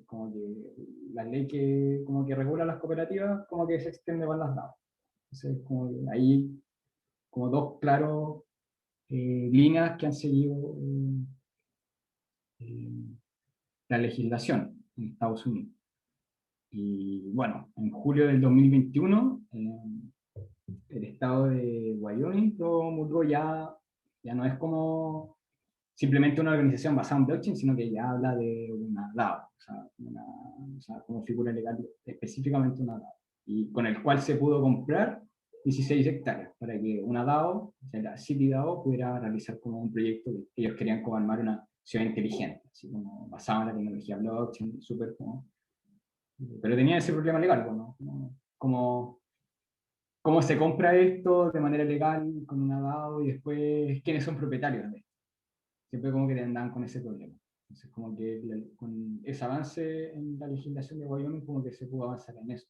Como que la ley que, como que regula las cooperativas como que se extiende para las DAO. Entonces, como que hay como dos claros líneas que han seguido eh, la legislación en Estados Unidos. Y bueno, en julio del 2021, el estado de Wyoming promulgó ya no es como simplemente una organización basada en blockchain, sino que ya habla de una DAO, o sea, como figura legal, específicamente una DAO, y con el cual se pudo comprar 16 hectáreas para que una DAO, o sea, la City DAO, pudiera realizar como un proyecto que ellos querían como armar una ciudad inteligente, así como basada en la tecnología blockchain, súper como... Pero tenía ese problema legal, ¿no? Como cómo se compra esto de manera legal con una DAO y después quiénes son propietarios de esto. Siempre como que andaban con ese problema. Entonces como que con ese avance en la legislación de Wyoming como que se pudo avanzar en eso.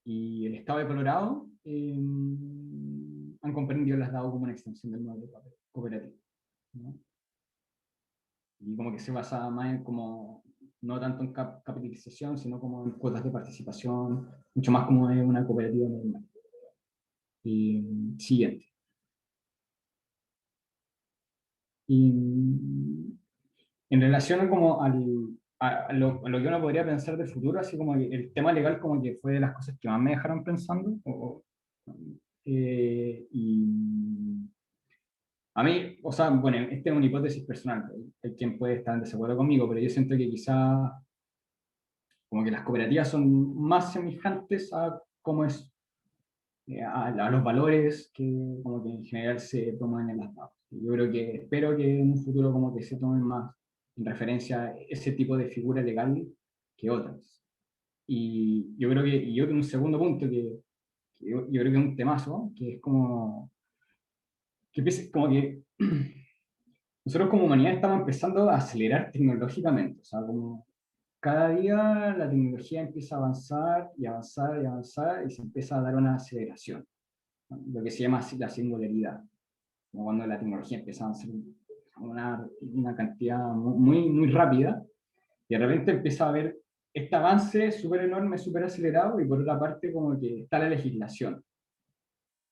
Y el estado de Colorado han comprendido las DAO como una extensión del modelo cooperativo, ¿no? Y como que se basa más en como, no tanto en capitalización, sino como en cuotas de participación, mucho más como en una cooperativa normal. Siguiente. Y en relación como a lo que uno podría pensar del futuro, así como que el tema legal como que fue de las cosas que más me dejaron pensando, y a mí, o sea, bueno, esta es una hipótesis personal, hay quien puede estar en desacuerdo conmigo, pero yo siento que quizá como que las cooperativas son más semejantes a cómo es, a los valores que como que en general se toman en las DAO. Yo creo que, espero que en un futuro como que se tomen más en referencia a ese tipo de figura legal que otras. Y yo creo que, y yo tengo un segundo punto que yo creo que es un temazo, que es como como que nosotros como humanidad estamos empezando a acelerar tecnológicamente, o sea, como cada día la tecnología empieza a avanzar y avanzar y avanzar y se empieza a dar una aceleración, ¿no? Lo que se llama la singularidad, como cuando la tecnología empieza a avanzar una cantidad muy, muy rápida y de repente empieza a haber este avance súper enorme, súper acelerado y por otra parte como que está la legislación.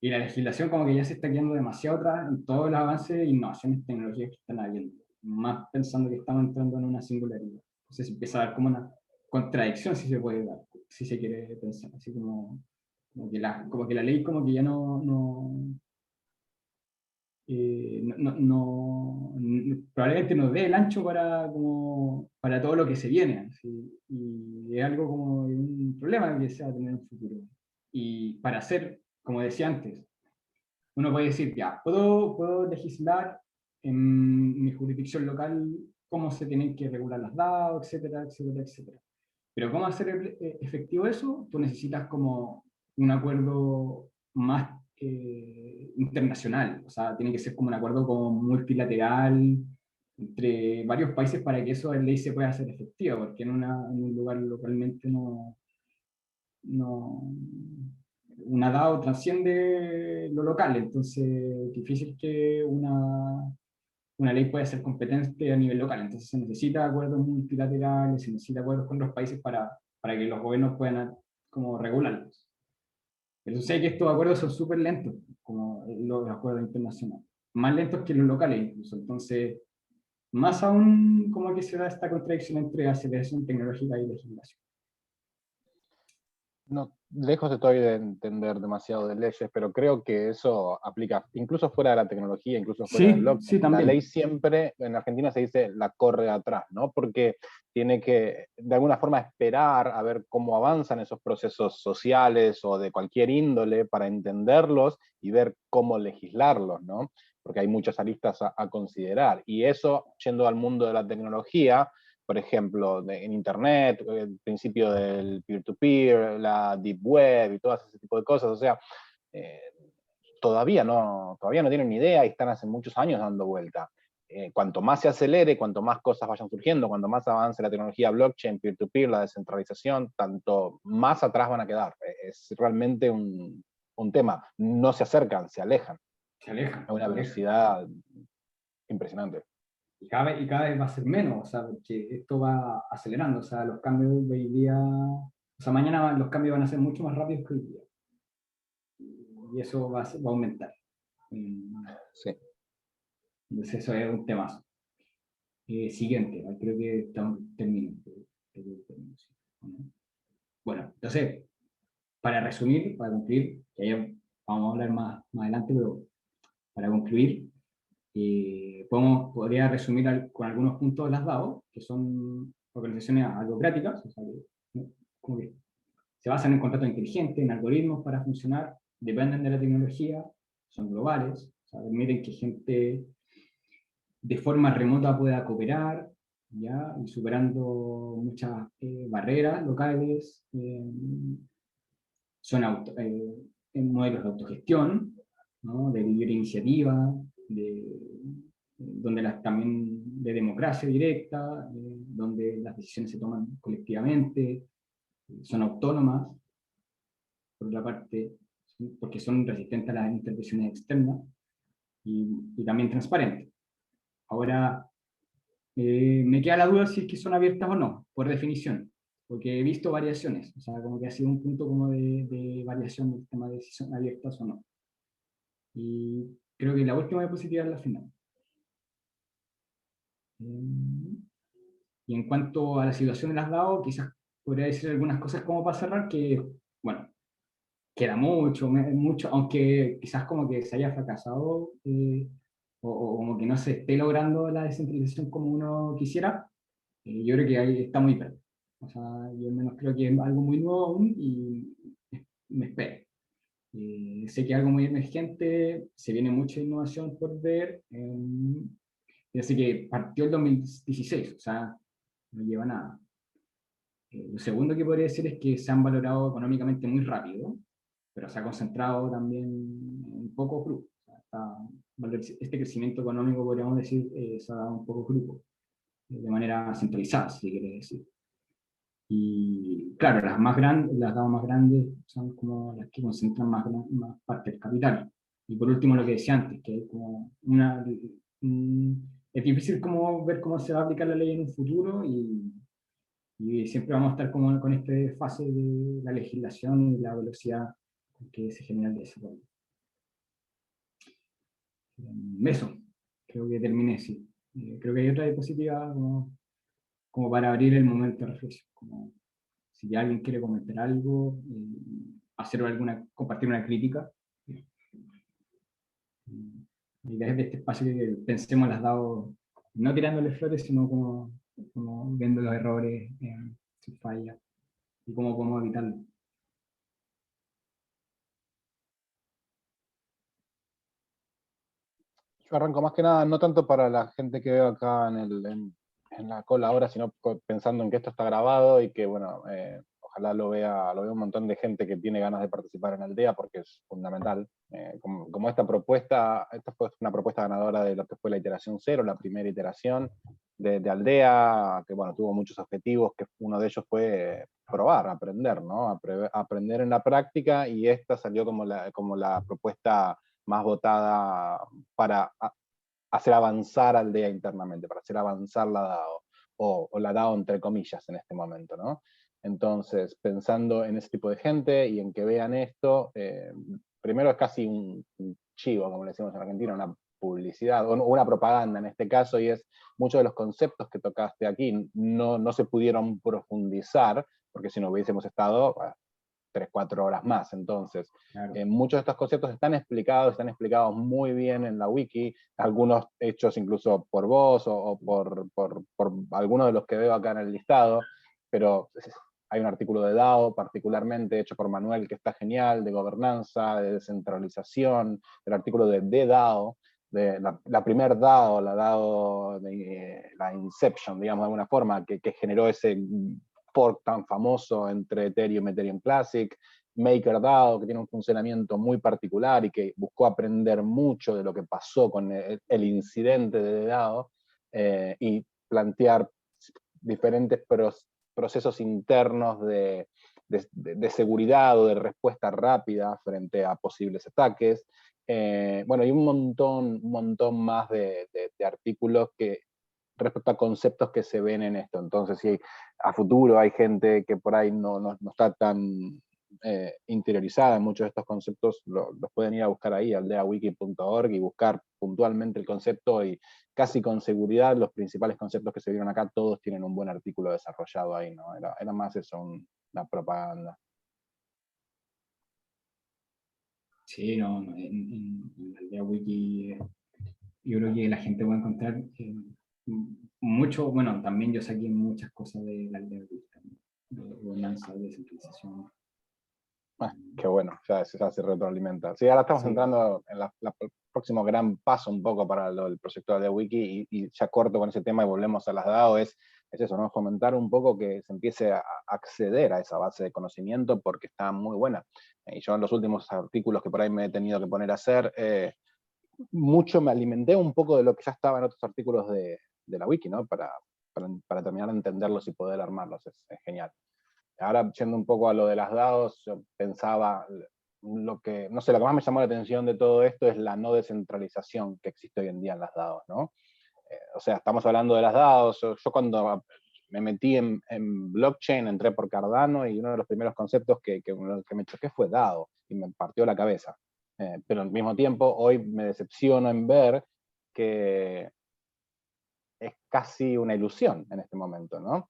Y la legislación como que ya se está quedando demasiado atrás en todos los avances e innovaciones tecnológicas que están habiendo, más pensando que estamos entrando en una singularidad. Entonces empieza a dar como una contradicción, si se puede dar, si se quiere pensar, así como que la ley como que ya probablemente nos dé el ancho para todo lo que se viene, así, y es algo como un problema que se va a tener en el futuro. Y para hacer, como decía antes, uno puede decir, ya, puedo legislar en mi jurisdicción local cómo se tienen que regular las DAO, etcétera, etcétera, etcétera. Pero ¿cómo hacer efectivo eso? Tú necesitas como un acuerdo más internacional, o sea, tiene que ser como un acuerdo como multilateral entre varios países para que eso de ley se pueda hacer efectiva, porque en un lugar localmente no, una DAO trasciende lo local, entonces es difícil que una ley pueda ser competente a nivel local, entonces se necesita acuerdos multilaterales, se necesita acuerdos con los países para que los gobiernos puedan como regularlos. Pero sé que estos acuerdos son súper lentos, como los acuerdos internacionales, más lentos que los locales incluso, entonces más aún como que se da esta contradicción entre aceleración tecnológica y legislación. No, lejos estoy de entender demasiado de leyes, pero creo que eso aplica incluso fuera de la tecnología, incluso fuera del Sí, sí, blockchain. La ley también. siempre, en Argentina se dice, la corre atrás, ¿no? Porque tiene que, de alguna forma, esperar a ver cómo avanzan esos procesos sociales o de cualquier índole para entenderlos y ver cómo legislarlos, ¿no? Porque hay muchas aristas a considerar. Y eso, yendo al mundo de la tecnología, por ejemplo, en Internet, el principio del peer-to-peer, la deep web y todo ese tipo de cosas. O sea, eh, todavía no tienen ni idea y están hace muchos años dando vuelta. Cuanto más se acelere, cuanto más cosas vayan surgiendo, cuanto más avance la tecnología blockchain, peer-to-peer, la descentralización, tanto más atrás van a quedar. Es realmente un tema. No se acercan, se alejan Se alejan, a una se alejan. velocidad impresionante. Y cada vez va a ser menos, o sea, porque esto va acelerando, o sea, los cambios de hoy día, o sea, mañana los cambios van a ser mucho más rápidos que hoy día, y eso va a aumentar. Sí. Entonces eso es un tema. Siguiente, creo que estamos terminando. Bueno, entonces, para resumir, para concluir, que ya vamos a hablar más adelante, pero para concluir, podría resumir con algunos puntos las DAO, que son organizaciones algocráticas, o sea, ¿no? Como que se basan en contratos inteligentes, en algoritmos para funcionar, dependen de la tecnología, son globales, o sea, permiten que gente de forma remota pueda cooperar, ¿ya? Y superando muchas barreras locales, son modelos de autogestión, ¿no? De libre iniciativa, donde también de democracia directa, donde las decisiones se toman colectivamente, son autónomas, por otra parte, porque son resistentes a las intervenciones externas y también transparentes. Ahora, me queda la duda si es que son abiertas o no, por definición, porque he visto variaciones, o sea, como que ha sido un punto como de variación del tema de si son abiertas o no. Y creo que la última diapositiva es la final. Y en cuanto a la situación de las DAO, quizás podría decir algunas cosas como para cerrar, que, bueno, queda mucho, aunque quizás como que se haya fracasado o como que no se esté logrando la descentralización como uno quisiera, yo creo que ahí está muy bien. O sea, yo al menos creo que es algo muy nuevo aún y me espero. Sé que es algo muy emergente, se viene mucha innovación por ver. Así que partió el 2016, o sea, no lleva nada. Lo segundo que podría decir es que se han valorado económicamente muy rápido, pero se ha concentrado también en pocos grupos. O sea, este crecimiento económico, podríamos decir, se ha dado en pocos grupos, de manera centralizada, si quiere decir. Y claro, las más grandes, las DAO más grandes son como las que concentran más parte del capital. Y por último, lo que decía antes, que hay como es difícil como ver cómo se va a aplicar la ley en un futuro y siempre vamos a estar como con esta fase de la legislación y la velocidad con que se genera el desarrollo. Eso, creo que terminé, sí. Creo que hay otra diapositiva como para abrir el momento de reflexión. Como si alguien quiere comentar algo, compartir una crítica. La idea de este espacio que pensemos las DAO, no tirándole flores, sino como viendo los errores, sus fallas, y cómo evitarlo. Yo arranco más que nada, no tanto para la gente que veo acá en en la cola ahora, sino pensando en que esto está grabado y que, bueno, ojalá lo vea un montón de gente que tiene ganas de participar en Aldea, porque es fundamental. Como esta fue una propuesta ganadora de lo que fue la iteración 0, la primera iteración de Aldea, que bueno, tuvo muchos objetivos, que uno de ellos fue probar, aprender, ¿no? Aprender en la práctica, y esta salió como la propuesta más votada para hacer avanzar Aldea internamente, para hacer avanzar la DAO, o la DAO entre comillas en este momento, ¿no? Entonces, pensando en ese tipo de gente y en que vean esto, primero es casi un chivo, como le decimos en Argentina, una publicidad, o una propaganda en este caso, y es muchos de los conceptos que tocaste aquí no se pudieron profundizar, porque si no hubiésemos estado 3-4 horas más. Entonces, Claro. muchos de estos conceptos están explicados muy bien en la wiki, algunos hechos incluso por vos o por algunos de los que veo acá en el listado, pero hay un artículo de DAO particularmente hecho por Manuel que está genial, de gobernanza, de descentralización, el artículo de DAO, de la primer DAO, la DAO de la Inception, digamos de alguna forma, que generó ese fork tan famoso entre Ethereum y Ethereum Classic, MakerDAO, que tiene un funcionamiento muy particular y que buscó aprender mucho de lo que pasó con el incidente de DAO, y plantear diferentes procesos internos de seguridad o de respuesta rápida frente a posibles ataques. Bueno, y un montón más de artículos que respecto a conceptos que se ven en esto. Entonces, si a futuro hay gente que por ahí no está tan interiorizada en muchos de estos conceptos, los pueden ir a buscar ahí, aldeawiki.org, y buscar puntualmente el concepto, y casi con seguridad los principales conceptos que se vieron acá, todos tienen un buen artículo desarrollado ahí, ¿no? Era más eso, una propaganda. Sí, no, en la Aldea Wiki yo creo que la gente puede encontrar mucho, bueno, también yo saqué muchas cosas de la Aldea Wiki, de gobernanza, de descentralización. Qué bueno, ya se retroalimenta. Sí, ahora estamos Sí. entrando en el próximo gran paso un poco para el proyecto de Wiki, y ya corto con ese tema y volvemos a las DAO, es eso, ¿no? Fomentar un poco que se empiece a acceder a esa base de conocimiento, porque está muy buena. Y yo en los últimos artículos que por ahí me he tenido que poner a hacer, mucho me alimenté un poco de lo que ya estaba en otros artículos de la Wiki, ¿no? Para terminar de entenderlos y poder armarlos, es genial. Ahora, yendo un poco a lo de las DAOs, yo pensaba, no sé, lo que más me llamó la atención de todo esto es la no descentralización que existe hoy en día en las DAOs, ¿no? O sea, estamos hablando de las DAOs, yo cuando me metí en blockchain, entré por Cardano, y uno de los primeros conceptos que me choqué fue DAO, y me partió la cabeza. Pero al mismo tiempo, hoy me decepciono en ver que es casi una ilusión en este momento, ¿no?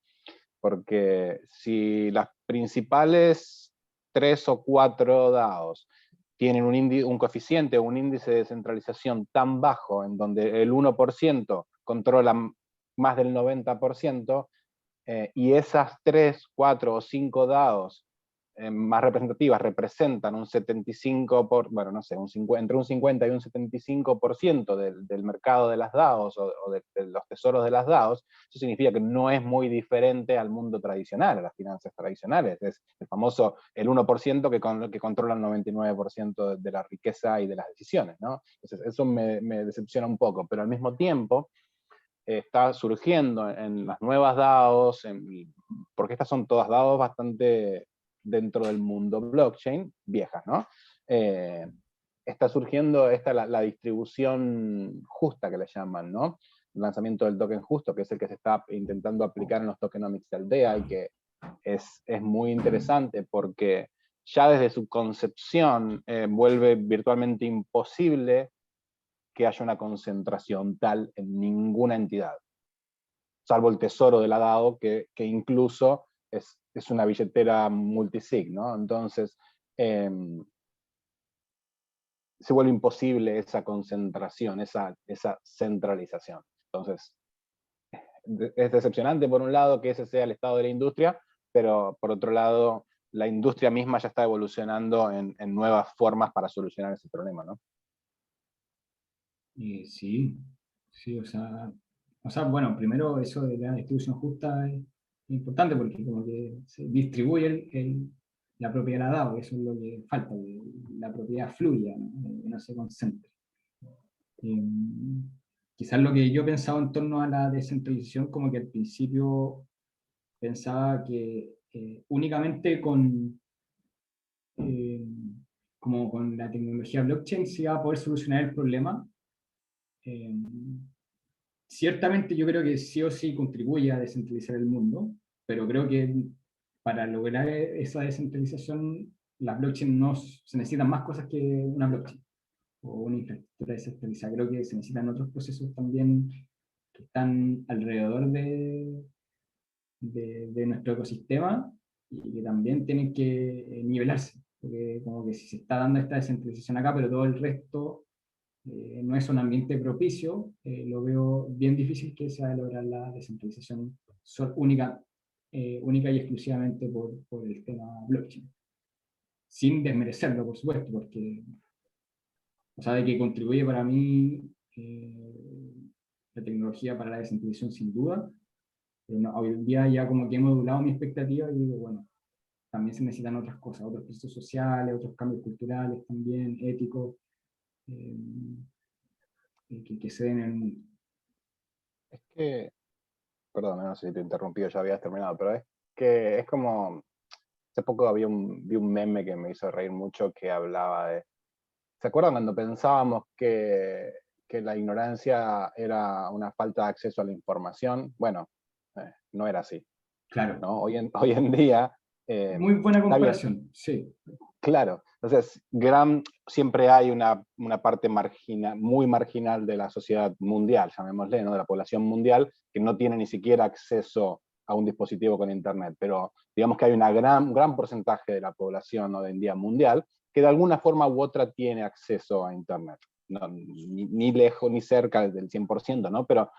Porque si las principales 3 o 4 DAOs tienen un coeficiente o un índice de descentralización tan bajo, en donde el 1% controla más del 90%, y esas 3, 4 o 5 DAOs más representativas representan un 75%, bueno, no sé, entre un 50 y un 75% del mercado de las DAOs, o de los tesoros de las DAOs, eso significa que no es muy diferente al mundo tradicional, a las finanzas tradicionales. Es el famoso el 1% que controla el 99% de la riqueza y de las decisiones, ¿no? Entonces, eso me decepciona un poco, pero al mismo tiempo está surgiendo en las nuevas DAOs, porque estas son todas DAOs bastante dentro del mundo blockchain, viejas, ¿no? Está surgiendo la distribución justa, que le llaman, ¿no? El lanzamiento del token justo, que es el que se está intentando aplicar en los tokenomics de Aldea, y que es muy interesante porque ya desde su concepción vuelve virtualmente imposible que haya una concentración tal en ninguna entidad, salvo el tesoro de la DAO, que incluso es una billetera multisig, ¿no? Entonces, se vuelve imposible esa concentración, esa centralización. Entonces, es decepcionante por un lado que ese sea el estado de la industria, pero por otro lado, la industria misma ya está evolucionando en nuevas formas para solucionar ese problema, ¿no? Sí, sí, o sea, o sea, bueno, primero eso de la distribución justa es importante porque como que se distribuye la propiedad de la DAO, eso es lo que falta, que la propiedad fluya, ¿no? Que no se concentre. Eh, Quizás lo que yo pensaba en torno a la descentralización, como que al principio pensaba que únicamente eh, como con la tecnología blockchain se iba a poder solucionar el problema. Eh, Ciertamente yo creo que sí o sí contribuye a descentralizar el mundo, pero creo que para lograr esa descentralización, las blockchain no se necesitan más cosas que una blockchain o una infraestructura descentralizada. Creo que se necesitan otros procesos también que están alrededor de nuestro ecosistema y que también tienen que nivelarse, porque como que si se está dando esta descentralización acá, pero todo el resto no es un ambiente propicio, lo veo bien difícil que se va a lograr la descentralización única, única y exclusivamente por el tema blockchain. Sin desmerecerlo, por supuesto, porque, o sea, de que contribuye para mí la tecnología para la descentralización sin duda, pero no, hoy en día ya como que he modulado mi expectativa y digo, bueno, también se necesitan otras cosas, otros procesos sociales, otros cambios culturales también, éticos, eh, que se den en el mundo. Es que, perdón, no sé si te interrumpí, ya habías terminado, pero es que es como, hace poco vi un meme que me hizo reír mucho que hablaba de, ¿se acuerdan cuando pensábamos que la ignorancia era una falta de acceso a la información? Bueno, no era así, Claro, ¿no? Hoy en día, muy buena está bien, comparación, sí. claro. Entonces, siempre hay una parte muy marginal de la sociedad mundial, llamémosle, ¿no? De la población mundial, que no tiene ni siquiera acceso a un dispositivo con Internet. Pero digamos que hay un gran porcentaje de la población hoy en día mundial que de alguna forma u otra tiene acceso a Internet. No, ni lejos ni cerca del 100%, ¿no? Pero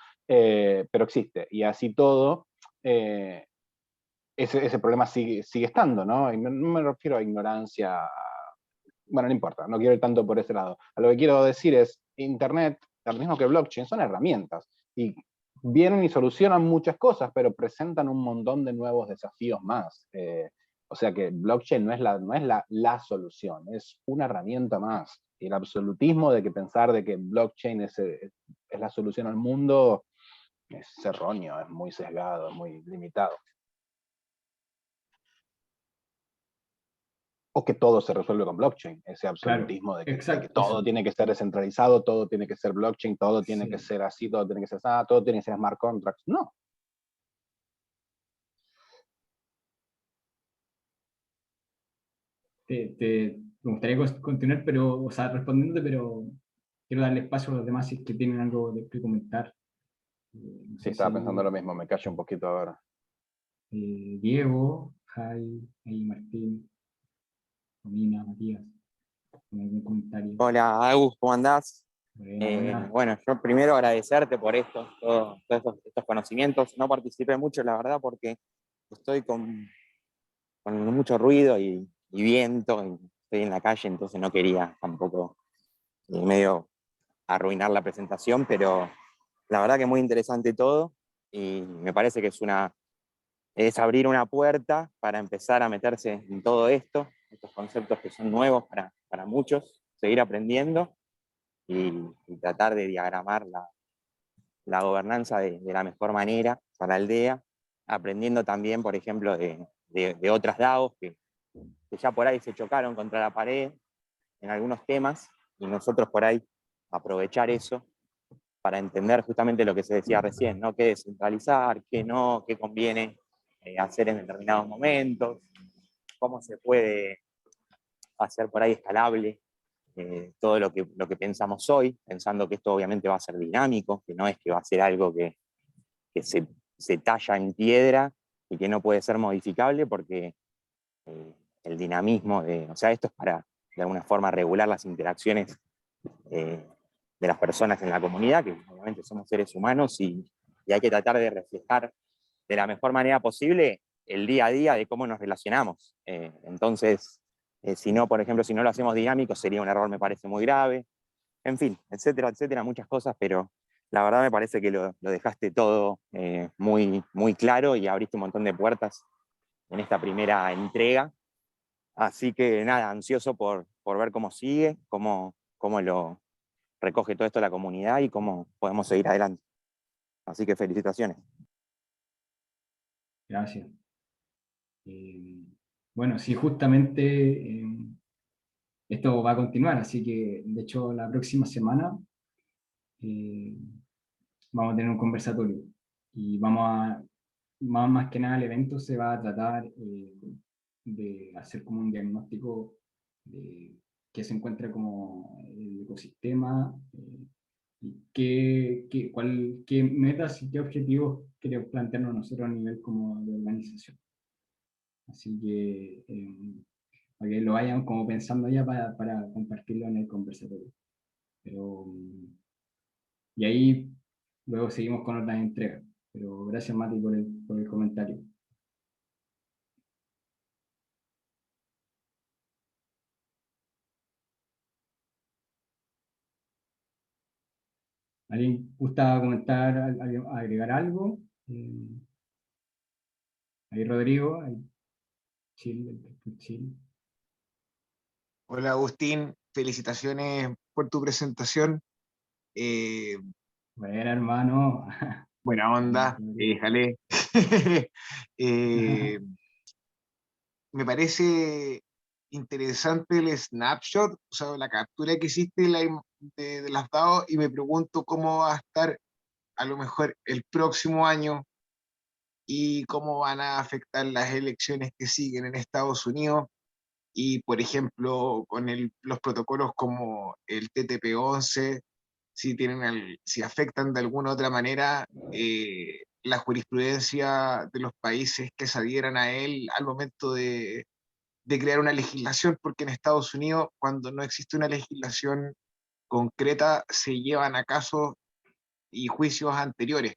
existe. Y así todo, ese problema sigue estando, ¿no? Y no me refiero a ignorancia, bueno, no importa, no quiero ir tanto por ese lado. A lo que quiero decir es, Internet, lo mismo que blockchain, son herramientas y vienen y solucionan muchas cosas, pero presentan un montón de nuevos desafíos más. O sea que blockchain no es la solución, es una herramienta más. Y el absolutismo de que pensar de que blockchain es la solución al mundo es erróneo, es muy sesgado, es muy limitado. O que todo se resuelve con blockchain, ese Claro, absolutismo de que exacto, todo eso. tiene que ser descentralizado, todo tiene que ser blockchain, todo tiene que Sí. ser así, todo tiene que ser así, todo tiene que ser smart contracts. No. Me gustaría continuar, pero, o sea, respondiéndote, pero quiero darle espacio a los demás si es que tienen algo que comentar. No Sí, sé estaba si pensando lo mismo, me callo un poquito ahora. Diego, Jai, ahí Martín, Romina, Matías, con algún comentario. Hola, Agus, ¿cómo andás? Buena, buena. Bueno, yo primero agradecerte por esto, todos estos conocimientos. No participé mucho, la verdad, porque estoy con mucho ruido y viento, y estoy en la calle, entonces no quería tampoco medio arruinar la presentación, pero la verdad que muy interesante todo y me parece que es abrir una puerta para empezar a meterse en todo esto, estos conceptos que son nuevos para muchos, seguir aprendiendo y tratar de diagramar la gobernanza de la mejor manera para la aldea, aprendiendo también, por ejemplo, de otras DAOs que ya por ahí se chocaron contra la pared en algunos temas, y nosotros por ahí aprovechar eso para entender justamente lo que se decía recién, ¿no? Qué descentralizar, qué no, qué conviene hacer en determinados momentos, cómo se puede hacer por ahí escalable todo lo que pensamos hoy, pensando que esto obviamente va a ser dinámico, que no es que va a ser algo que se talla en piedra y que no puede ser modificable, porque el dinamismo, o sea, esto es para de alguna forma regular las interacciones de las personas en la comunidad, que obviamente somos seres humanos y hay que tratar de reflejar de la mejor manera posible el día a día de cómo nos relacionamos. Entonces, si no, por ejemplo, si no lo hacemos dinámico, sería un error, me parece muy grave. En fin, etcétera, etcétera, muchas cosas, pero La verdad me parece que lo dejaste todo muy, muy claro y abriste un montón de puertas en esta primera entrega. Así que nada, ansioso por ver cómo sigue, cómo lo recoge todo esto la comunidad y cómo podemos seguir adelante. Así que felicitaciones. Gracias. Bueno, sí, justamente esto va a continuar, así que de hecho la próxima semana eh, vamos a tener un conversatorio y más que nada el evento se va a tratar de hacer como un diagnóstico de qué se encuentra como el ecosistema y qué metas y qué objetivos queremos plantearnos nosotros a nivel como de organización. Así que para que lo vayan como pensando ya para compartirlo en el conversatorio. Pero, y ahí luego seguimos con otras entregas. Pero gracias, Mati, por el comentario. ¿Alguien gusta comentar, agregar algo? Ahí Rodrigo, ahí Chile, Chile. Hola Agustín, felicitaciones por tu presentación. Bueno, hermano. Buena onda, jale. Eh, Me parece interesante el snapshot, o sea, la captura que hiciste de las DAO, y me pregunto cómo va a estar a lo mejor el próximo año y cómo van a afectar las elecciones que siguen en Estados Unidos. Y, por ejemplo, con los protocolos como el TTP-11, si afectan de alguna otra manera la jurisprudencia de los países que se adhieran a él al momento de crear una legislación, porque en Estados Unidos, cuando no existe una legislación concreta, se llevan a casos y juicios anteriores.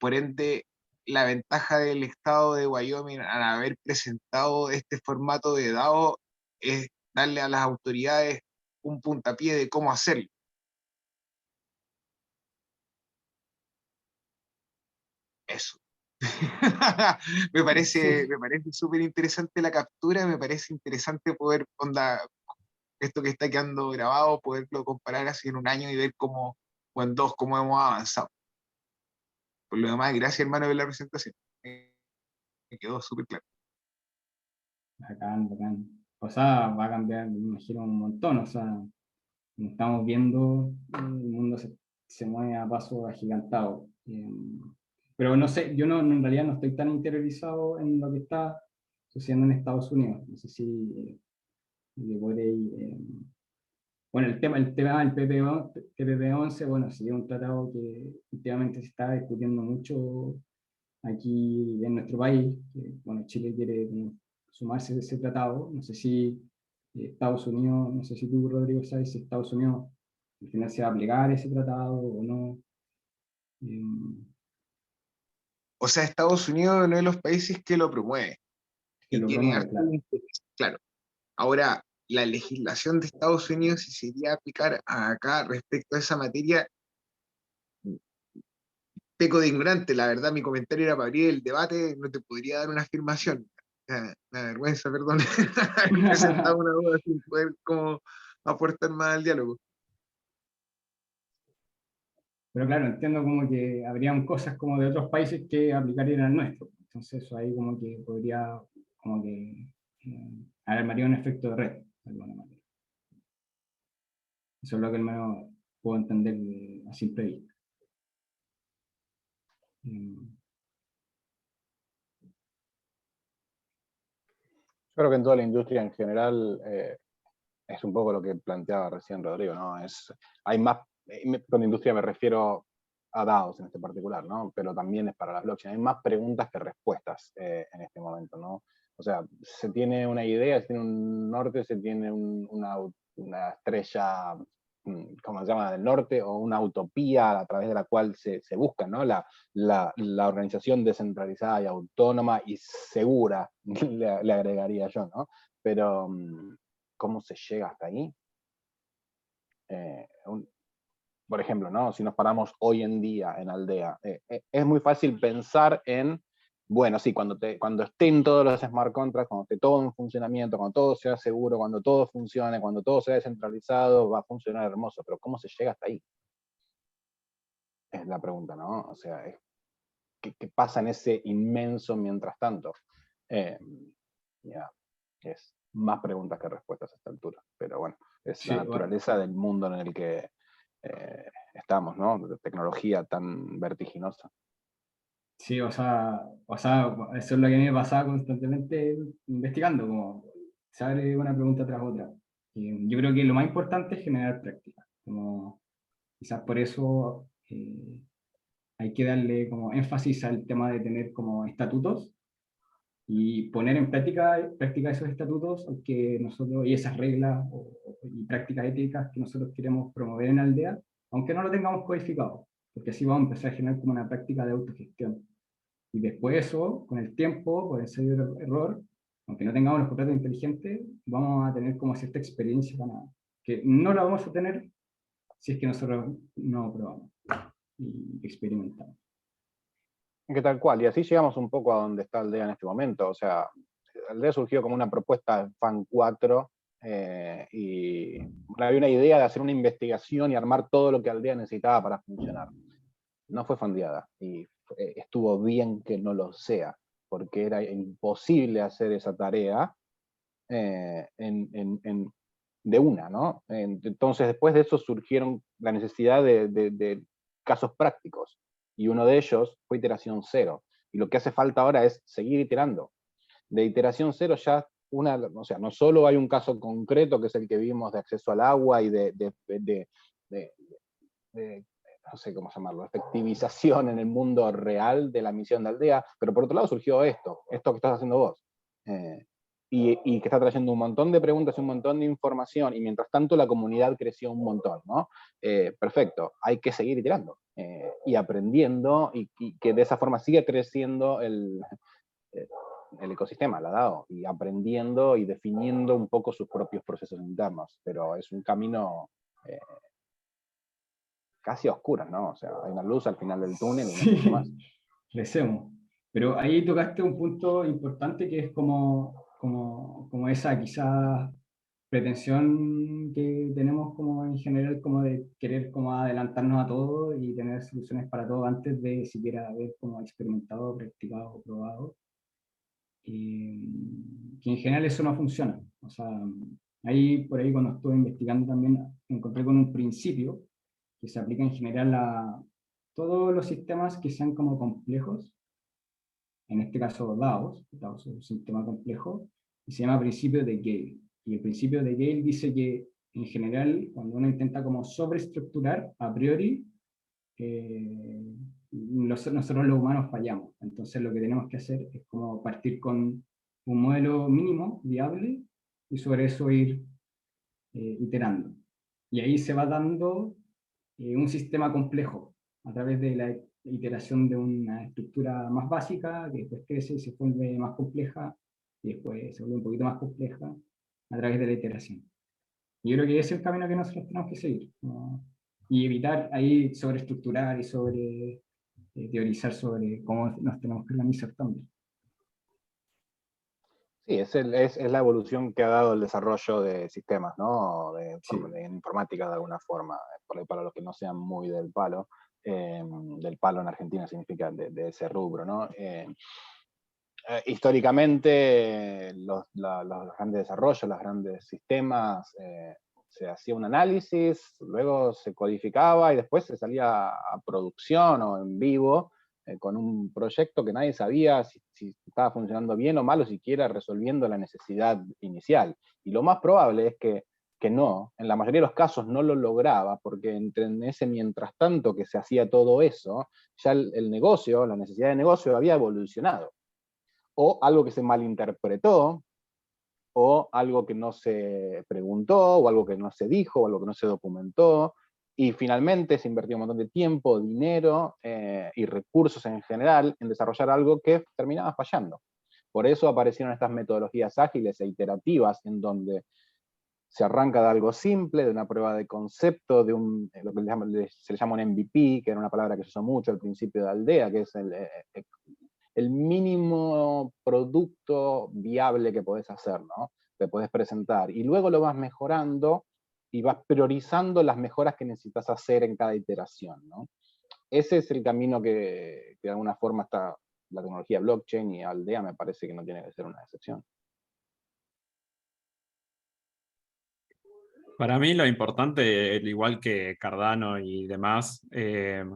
Por ende, la ventaja del estado de Wyoming al haber presentado este formato de DAO es darle a las autoridades un puntapié de cómo hacerlo. Eso. Me parece súper interesante la captura, me parece interesante poder, esto que está quedando grabado, poderlo comparar así en un año y ver cómo, o en dos, cómo hemos avanzado. Por lo demás, gracias hermano por la presentación. Me quedó súper claro. Bacán, bacán. O sea, va a cambiar, me imagino, un montón. O sea, como estamos viendo, el mundo se mueve a paso agigantado. Pero no sé, yo no, en realidad no estoy tan interiorizado en lo que está sucediendo en Estados Unidos. No sé si podréis, bueno, el tema del TPP-11, bueno, sí es un tratado que últimamente se está discutiendo mucho aquí en nuestro país, que, bueno, Chile quiere sumarse a ese tratado. No sé si Estados Unidos, no sé si tú, Rodrigo, sabes si Estados Unidos al final se va a aplicar ese tratado o no. O sea, Estados Unidos es uno de los países que lo promueve Que y lo tiene promueve, harto claro. interés, claro. Ahora, la legislación de Estados Unidos, si se iría a aplicar acá respecto a esa materia, peco de ignorante, la verdad, mi comentario era para abrir el debate, no te podría dar una afirmación. Me vergüenza, perdón, haber presentado una duda sin poder como aportar más al diálogo. Pero claro, entiendo como que habrían cosas como de otros países que aplicarían al nuestro. Entonces eso ahí como que podría, como que armaría un efecto de red, de alguna manera. Eso es lo que al menos puedo entender a simple vista. Yo creo que en toda la industria en general es un poco lo que planteaba recién Rodrigo, ¿no? Hay más, con industria me refiero a DAOs en este particular, ¿no? Pero también es para la blockchain. Hay más preguntas que respuestas en este momento, ¿no? O sea, se tiene una idea, se tiene un norte, se tiene una estrella, ¿cómo se llama?, del norte, o una utopía a través de la cual se busca, ¿no? La organización descentralizada y autónoma y segura, le agregaría yo, ¿no? Pero, ¿cómo se llega hasta ahí? por ejemplo, ¿no? Si nos paramos hoy en día en Aldea, es muy fácil pensar en, bueno, sí, cuando estén todos los smart contracts, cuando esté todo en funcionamiento, cuando todo sea seguro, cuando todo funcione, cuando todo sea descentralizado, va a funcionar hermoso, pero ¿cómo se llega hasta ahí? Es la pregunta, ¿no? O sea, ¿qué pasa en ese inmenso mientras tanto? Ya, es más preguntas que respuestas a esta altura, pero bueno, es Sí, la naturaleza del mundo en el que estamos, ¿no? De tecnología tan vertiginosa. sí, eso es lo que a mí me pasaba constantemente investigando, como se abre una pregunta tras otra. Yo creo que lo más importante es generar práctica, como quizás por eso hay que darle como énfasis al tema de tener como estatutos y poner en práctica esos estatutos que nosotros, y esas reglas y prácticas éticas que nosotros queremos promover en Aldea, aunque no lo tengamos codificado, porque así vamos a empezar a generar como una práctica de autogestión. Y después eso, con el tiempo, por ensayo y error, aunque no tengamos los contratos inteligentes, vamos a tener como cierta experiencia ganada, que no la vamos a tener si es que nosotros no probamos y experimentamos. Que tal cual, y así llegamos un poco a donde está Aldea en este momento. O sea, Aldea surgió como una propuesta de Fan 4 y había una idea de hacer una investigación y armar todo lo que Aldea necesitaba para funcionar. No fue fondeada y estuvo bien que no lo sea, porque era imposible hacer esa tarea de una, ¿no? Entonces después de eso surgieron la necesidad de casos prácticos, y uno de ellos fue iteración cero, y lo que hace falta ahora es seguir iterando. De iteración cero ya o sea, no solo hay un caso concreto que es el que vimos de acceso al agua y de no sé cómo llamarlo, efectivización en el mundo real de la misión de Aldea, pero por otro lado surgió esto que estás haciendo vos. Y que está trayendo un montón de preguntas y un montón de información, y mientras tanto la comunidad creció un montón, ¿no? Perfecto, hay que seguir iterando y aprendiendo, y que de esa forma siga creciendo el ecosistema, la DAO, y aprendiendo y definiendo un poco sus propios procesos internos, pero es un camino casi a oscuras, ¿no? O sea, hay una luz al final del túnel y no hay mucho más. Crecemos. Pero ahí tocaste un punto importante que es como esa quizás pretensión que tenemos como en general, como de querer como adelantarnos a todo y tener soluciones para todo antes de siquiera haber como experimentado, practicado, probado. Que en general eso no funciona. O sea, ahí por ahí cuando estuve investigando también me encontré con un principio que se aplica en general a todos los sistemas que sean como complejos, en este caso DAOs es un sistema complejo, y se llama principio de Gale. Y el principio de Gale dice que en general cuando uno intenta como sobreestructurar a priori, nosotros los humanos fallamos. Entonces lo que tenemos que hacer es como partir con un modelo mínimo, viable, y sobre eso ir iterando. Y ahí se va dando un sistema complejo a través de la iteración de una estructura más básica, que después crece y se vuelve más compleja, y después se vuelve un poquito más compleja a través de la iteración. Y yo creo que ese es el camino que nosotros tenemos que seguir, ¿no? Y evitar ahí sobreestructurar y teorizar sobre cómo nos tenemos que organizar también. Sí, es la evolución que ha dado el desarrollo de sistemas, ¿no? Sí. De informática de alguna forma, para los que no sean muy del palo en Argentina significa de ese rubro, ¿no? Históricamente, los grandes desarrollos, los grandes sistemas, se hacía un análisis, luego se codificaba y después se salía a producción o en vivo con un proyecto que nadie sabía si estaba funcionando bien o mal, o siquiera resolviendo la necesidad inicial. Y lo más probable es que no, en la mayoría de los casos no lo lograba, porque en ese mientras tanto que se hacía todo eso, ya el negocio, la necesidad de negocio había evolucionado. O algo que se malinterpretó, o algo que no se preguntó, o algo que no se dijo, o algo que no se documentó, y finalmente se invirtió un montón de tiempo, dinero y recursos en general en desarrollar algo que terminaba fallando. Por eso aparecieron estas metodologías ágiles e iterativas en donde se arranca de algo simple, de una prueba de concepto, de lo que se le llama un MVP, que era una palabra que se usó mucho al principio de Aldea, que es el mínimo producto viable que podés hacer, ¿no? Que podés presentar. Y luego lo vas mejorando y vas priorizando las mejoras que necesitas hacer en cada iteración, ¿no? Ese es el camino que de alguna forma está la tecnología blockchain, y Aldea me parece que no tiene que ser una excepción. Para mí lo importante, al igual que Cardano y demás,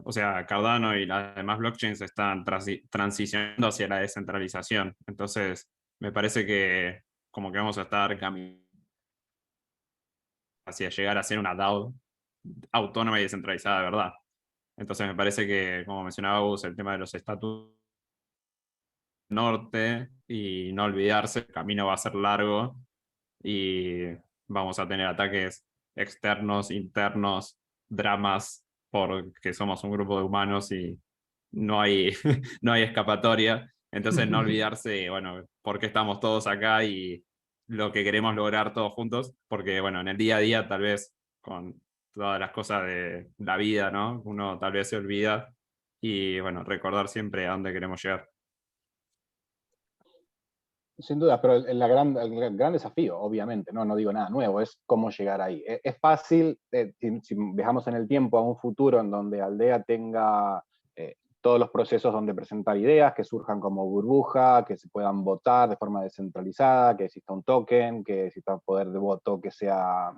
o sea, Cardano y las demás blockchains están transicionando hacia la descentralización. Entonces, me parece que como que vamos a estar caminando hacia llegar a ser una DAO autónoma y descentralizada de verdad. Entonces, me parece que, como mencionaba Gus, el tema de los estatutos norte y no olvidarse, el camino va a ser largo y vamos a tener ataques externos, internos, dramas, porque somos un grupo de humanos y no hay, no hay escapatoria. Entonces no olvidarse, bueno, por qué estamos todos acá y lo que queremos lograr todos juntos, porque bueno, en el día a día tal vez con todas las cosas de la vida, ¿no? Uno tal vez se olvida y bueno, recordar siempre a dónde queremos llegar. Sin duda, pero el gran desafío, obviamente, no digo nada nuevo, es cómo llegar ahí. Es fácil, si viajamos en el tiempo a un futuro en donde Aldea tenga todos los procesos donde presentar ideas, que surjan como burbuja, que se puedan votar de forma descentralizada, que exista un token, que exista poder de voto que sea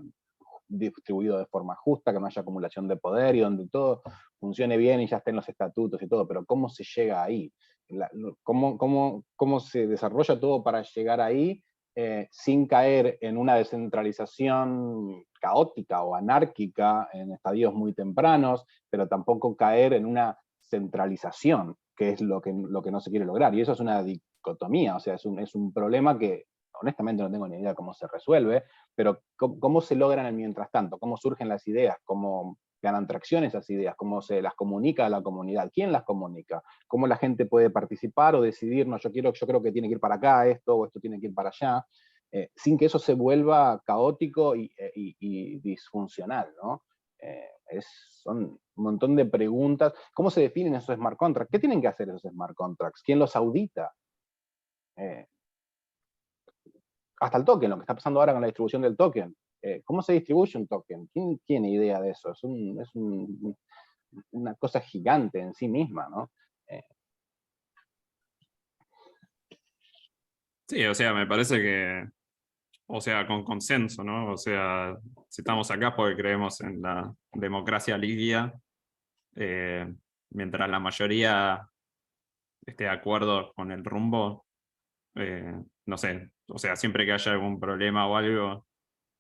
distribuido de forma justa, que no haya acumulación de poder y donde todo funcione bien y ya estén los estatutos y todo, pero ¿cómo se llega ahí? ¿Cómo se desarrolla todo para llegar ahí sin caer en una descentralización caótica o anárquica en estadios muy tempranos, pero tampoco caer en una centralización, que es lo que no se quiere lograr? Y eso es una dicotomía, o sea, es un problema que honestamente no tengo ni idea cómo se resuelve, pero cómo se logran el mientras tanto, cómo surgen las ideas, cómo ganan tracción esas ideas, cómo se las comunica a la comunidad, quién las comunica, cómo la gente puede participar o decidir, no, yo creo que tiene que ir para acá esto, o esto tiene que ir para allá, sin que eso se vuelva caótico y disfuncional, ¿no? Son un montón de preguntas. ¿Cómo se definen esos smart contracts? ¿Qué tienen que hacer esos smart contracts? ¿Quién los audita? Hasta el token, lo que está pasando ahora con la distribución del token. ¿Cómo se distribuye un token? ¿Quién tiene idea de eso? Es una cosa gigante en sí misma, ¿no? Sí, o sea, me parece que, o sea, con consenso, ¿no? O sea, si estamos acá porque creemos en la democracia líquida, eh, mientras la mayoría esté de acuerdo con el rumbo, no sé, o sea, siempre que haya algún problema o algo,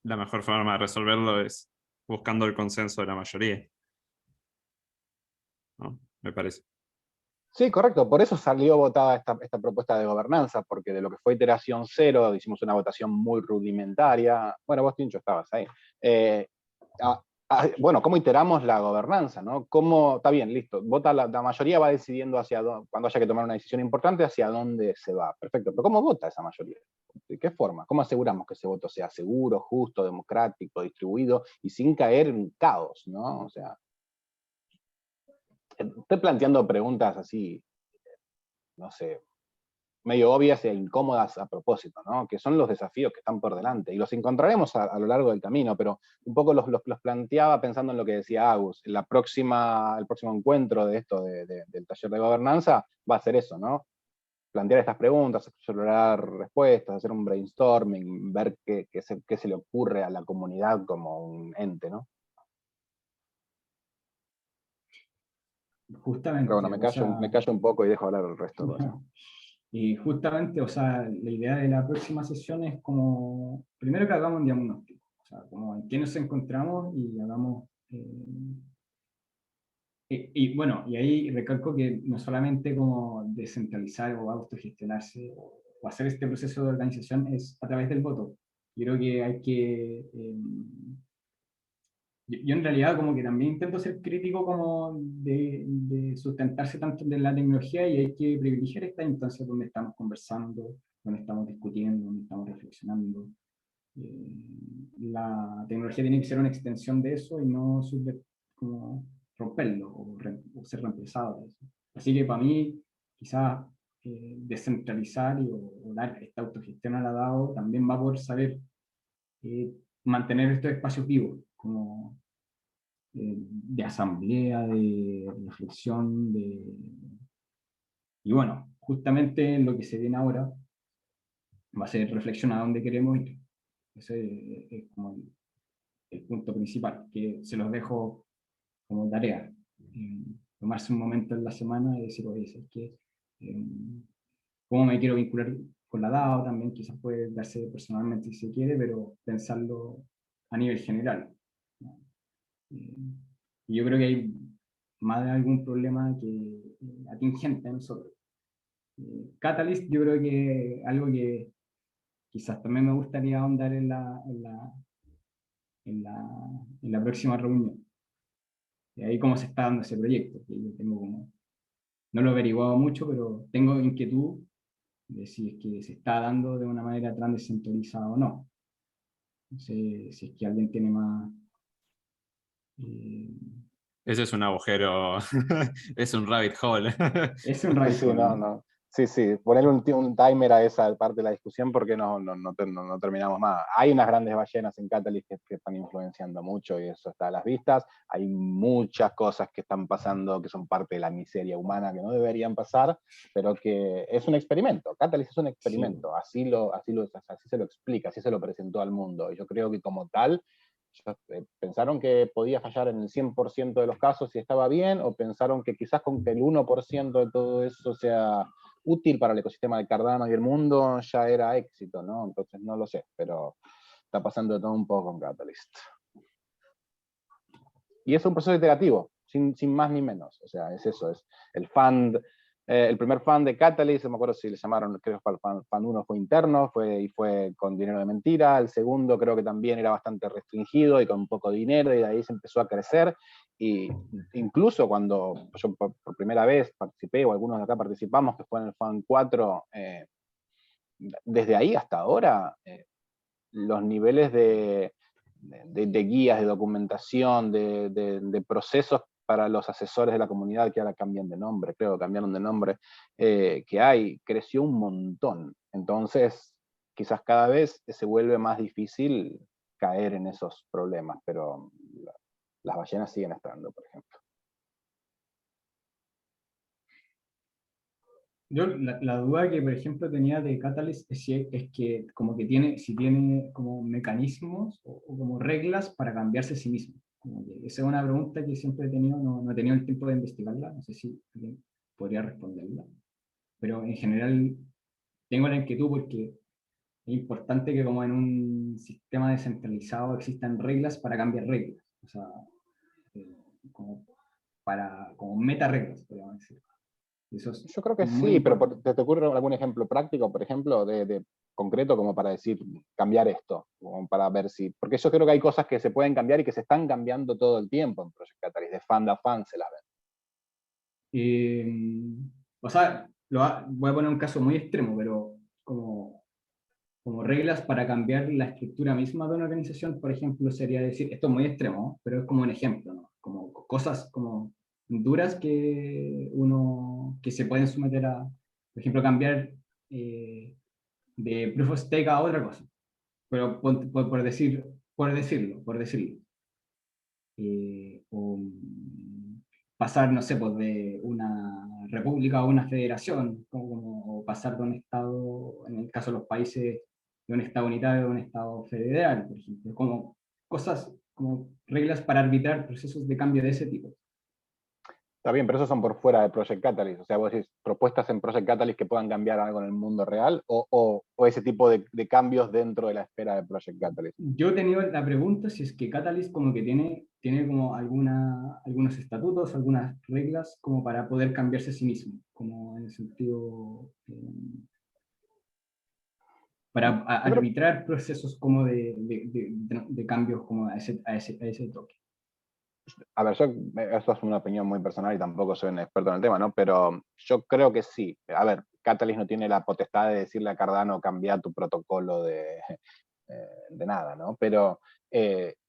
la mejor forma de resolverlo es buscando el consenso de la mayoría, ¿no? Me parece. Sí, correcto. Por eso salió votada esta propuesta de gobernanza, porque de lo que fue iteración cero hicimos una votación muy rudimentaria. Bueno, vos, Tincho, estabas ahí. Bueno, ¿cómo iteramos la gobernanza? ¿No? ¿Cómo, está bien, listo, vota la mayoría va decidiendo hacia dónde, cuando haya que tomar una decisión importante, hacia dónde se va? Perfecto, pero ¿cómo vota esa mayoría? ¿De qué forma? ¿Cómo aseguramos que ese voto sea seguro, justo, democrático, distribuido y sin caer en caos, ¿no? O sea, estoy planteando preguntas así, no sé, medio obvias e incómodas a propósito, ¿no? Que son los desafíos que están por delante, y los encontraremos a lo largo del camino, pero un poco los planteaba pensando en lo que decía Agus. El próximo encuentro de esto, del taller de gobernanza, va a ser eso, ¿no? Plantear estas preguntas, explorar respuestas, hacer un brainstorming, ver qué se le ocurre a la comunidad como un ente, ¿no? Justamente, Pero bueno, o sea, me callo un poco y dejo hablar el resto. ¿No? y justamente, o sea, la idea de la próxima sesión es como, primero que hagamos un diagnóstico, o sea, como en qué nos encontramos y hagamos, y bueno, y ahí recalco que no solamente como descentralizar o autogestionarse o hacer este proceso de organización es a través del voto. Yo creo que hay que, yo en realidad como que también intento ser crítico como de sustentarse tanto de la tecnología, y hay que privilegiar esta instancia donde estamos conversando, donde estamos discutiendo, donde estamos reflexionando. la tecnología tiene que ser una extensión de eso y no como romperlo o ser reemplazado de eso. Así que para mí, quizás descentralizar o dar esta autogestión a la DAO también va a poder saber mantener estos espacios vivos, como de asamblea, de reflexión, y bueno, justamente lo que se viene ahora va a ser reflexionar a dónde queremos ir. Ese es como el punto principal, que se los dejo como tarea. Tomarse un momento en la semana y decir, oye, ¿sabes qué? ¿Cómo me quiero vincular con la DAO? También quizás puede darse personalmente si se quiere, pero pensarlo a nivel general, ¿no? Y yo creo que hay más de algún problema que atingente a nosotros. Catalyst, yo creo que algo que quizás también me gustaría ahondar en la próxima reunión. Y ahí cómo se está dando ese proyecto, que yo tengo como, no lo he averiguado mucho, pero tengo inquietud de si es que se está dando de una manera tan descentralizada o no. No sé si es que alguien tiene más... Ese es un agujero, es un rabbit hole. es un Sí, rabbit sí, hole, no, ¿no? no. Sí, sí, ponerle un timer a esa parte de la discusión porque no terminamos más. Hay unas grandes ballenas en Catalyst que están influenciando mucho y eso está a las vistas. Hay muchas cosas que están pasando que son parte de la miseria humana que no deberían pasar, pero que es un experimento. Catalyst es un experimento, Sí. así se lo explica, así se lo presentó al mundo. Y yo creo que como tal, pensaron que podía fallar en el 100% de los casos si estaba bien, o pensaron que quizás con que el 1% de todo eso sea útil para el ecosistema de Cardano y el mundo, ya era éxito, ¿no? Entonces no lo sé, pero está pasando de todo un poco con Catalyst. Y es un proceso iterativo, sin más ni menos. O sea, es eso, es el fund, el primer fund de Catalyst, no me acuerdo si le llamaron, creo que el fund 1 fue interno, fue con dinero de mentira. El segundo creo que también era bastante restringido y con poco dinero, y de ahí se empezó a crecer. Y incluso cuando yo por primera vez participé, o algunos de acá participamos, que fue en el fund 4, desde ahí hasta ahora, los niveles de guías, de documentación, de procesos para los asesores de la comunidad, que ahora cambian de nombre, creo que cambiaron de nombre, que hay, creció un montón. Entonces, quizás cada vez se vuelve más difícil caer en esos problemas, pero las ballenas siguen estando, por ejemplo. Yo la duda que, por ejemplo, tenía de Catalyst es que como que si tiene como mecanismos o como reglas para cambiarse a sí mismo. Como que esa es una pregunta que siempre he tenido, no he tenido el tiempo de investigarla, no sé si alguien podría responderla. Pero en general tengo la inquietud porque es importante que como en un sistema descentralizado existan reglas para cambiar reglas. O sea, eh, como como meta reglas, podríamos decir. Eso es Yo creo que muy sí, pero importante. ¿te ocurre algún ejemplo práctico, por ejemplo, de concreto, como para decir, cambiar esto? Como para ver si... Porque yo creo que hay cosas que se pueden cambiar y que se están cambiando todo el tiempo en Project Catalyst, de fan a fan se las ven. O sea, voy a poner un caso muy extremo, pero como reglas para cambiar la estructura misma de una organización, por ejemplo, sería decir, esto es muy extremo, ¿no? Pero es como un ejemplo, ¿no? Como cosas como duras que se pueden someter a, por ejemplo, cambiar de proof of stake a otra cosa. Pero por decirlo. O pasar, no sé, pues de una república a una federación, o pasar de un estado, en el caso de los países, de un estado unitario a un estado federal, por ejemplo, como cosas, como reglas para arbitrar procesos de cambio de ese tipo. Está bien, pero esos son por fuera de Project Catalyst. O sea, vos decís, propuestas en Project Catalyst que puedan cambiar algo en el mundo real, o ese tipo de cambios dentro de la esfera de Project Catalyst. Yo he tenido la pregunta si es que Catalyst como que tiene como algunos estatutos, algunas reglas como para poder cambiarse a sí mismo, como en el sentido para Yo creo, arbitrar procesos como de cambios como a ese toque. a ver, esto es una opinión muy personal y tampoco soy un experto en el tema, ¿no? Pero yo creo que sí. A ver, Catalyst no tiene la potestad de decirle a Cardano, cambia tu protocolo de nada, ¿no? Pero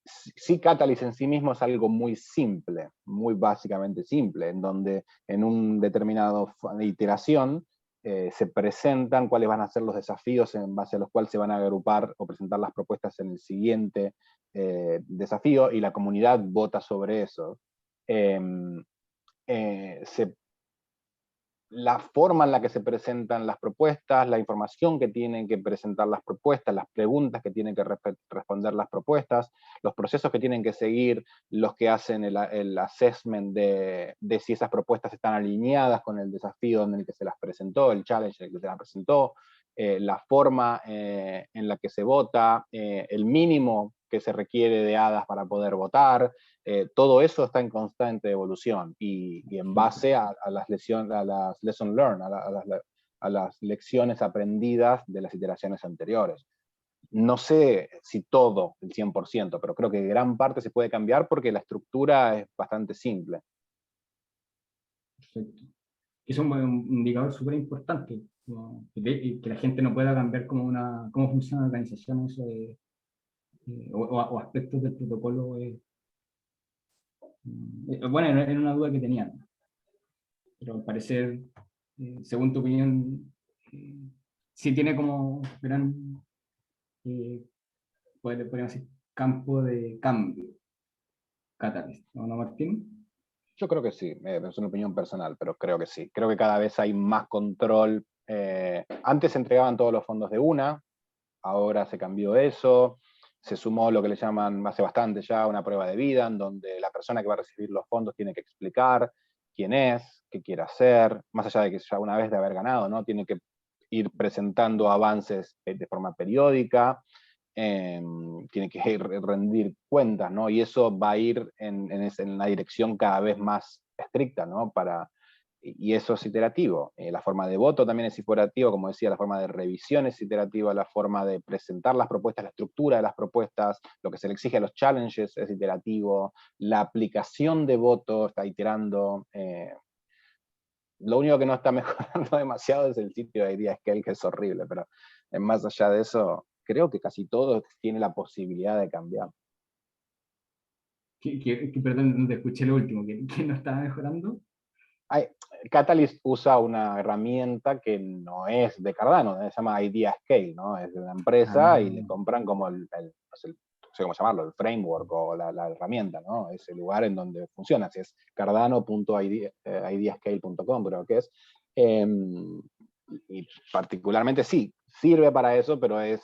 sí, Catalyst en sí mismo es algo muy simple, muy básicamente simple, en donde en un determinado iteración se presentan cuáles van a ser los desafíos en base a los cuales se van a agrupar o presentar las propuestas en el siguiente desafío, y la comunidad vota sobre eso. La forma en la que se presentan las propuestas, la información que tienen que presentar las propuestas, las preguntas que tienen que responder las propuestas, los procesos que tienen que seguir los que hacen el assessment de si esas propuestas están alineadas con el desafío en el que se las presentó, el challenge en el que se las presentó, la forma en la que se vota, el mínimo que se requiere de hadas para poder votar, todo eso está en constante evolución y en base a las lesson learned, a las lecciones aprendidas de las iteraciones anteriores. No sé si todo, el 100%, pero creo que gran parte se puede cambiar porque la estructura es bastante simple. Perfecto. Es un indicador súper importante, que la gente no pueda cambiar cómo funciona la organización, eso o aspectos del protocolo. Bueno, era una duda que tenía, pero al parecer, según tu opinión, sí tiene como gran, podríamos decir, campo de cambio, Catalyst, ¿no, Martín? Yo creo que sí, es una opinión personal, pero creo que sí. Creo que cada vez hay más control. Antes se entregaban todos los fondos de una, ahora se cambió eso. Se sumó lo que le llaman, hace bastante ya, una prueba de vida, en donde la persona que va a recibir los fondos tiene que explicar quién es, qué quiere hacer, más allá de que ya una vez de haber ganado, ¿no? Tiene que ir presentando avances de forma periódica, tiene que rendir cuentas, ¿no? Y eso va a ir en la dirección cada vez más estricta, ¿no? Y eso es iterativo. La forma de voto también es iterativo, como decía, la forma de revisión es iterativa, la forma de presentar las propuestas, la estructura de las propuestas, lo que se le exige a los challenges es iterativo, la aplicación de voto está iterando. Lo único que no está mejorando demasiado es el sitio de IdeaScale, que es horrible, pero más allá de eso, creo que casi todo tiene la posibilidad de cambiar. Perdón, no te escuché lo último, que no estaba mejorando. Catalyst usa una herramienta que no es de Cardano, se llama IdeaScale, ¿no? Es de una empresa y le compran como no sé cómo llamarlo, el framework o la herramienta, ¿no? Es el lugar en donde funciona, si es cardano.ideascale.com, creo que es. Y particularmente sí, sirve para eso, pero es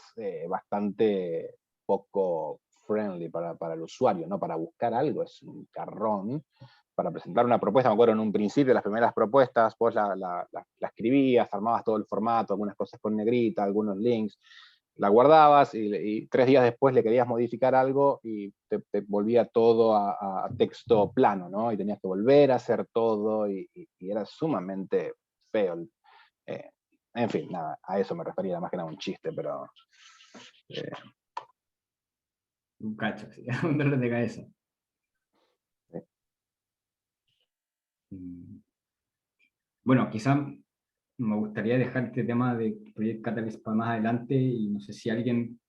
bastante poco friendly para el usuario, ¿no? Para buscar algo es un carrón. Para presentar una propuesta, me acuerdo en un principio, las primeras propuestas, vos la escribías, armabas todo el formato, algunas cosas con negrita, algunos links, la guardabas y 3 días después le querías modificar algo y te volvía todo a texto plano, ¿no? Y tenías que volver a hacer todo y era sumamente feo. En fin, nada, a eso me refería, más que nada un chiste, pero... Un cacho, sí, un dolor de cabeza. Bueno, quizá me gustaría dejar este tema de Project Catalyst para más adelante y no sé si alguien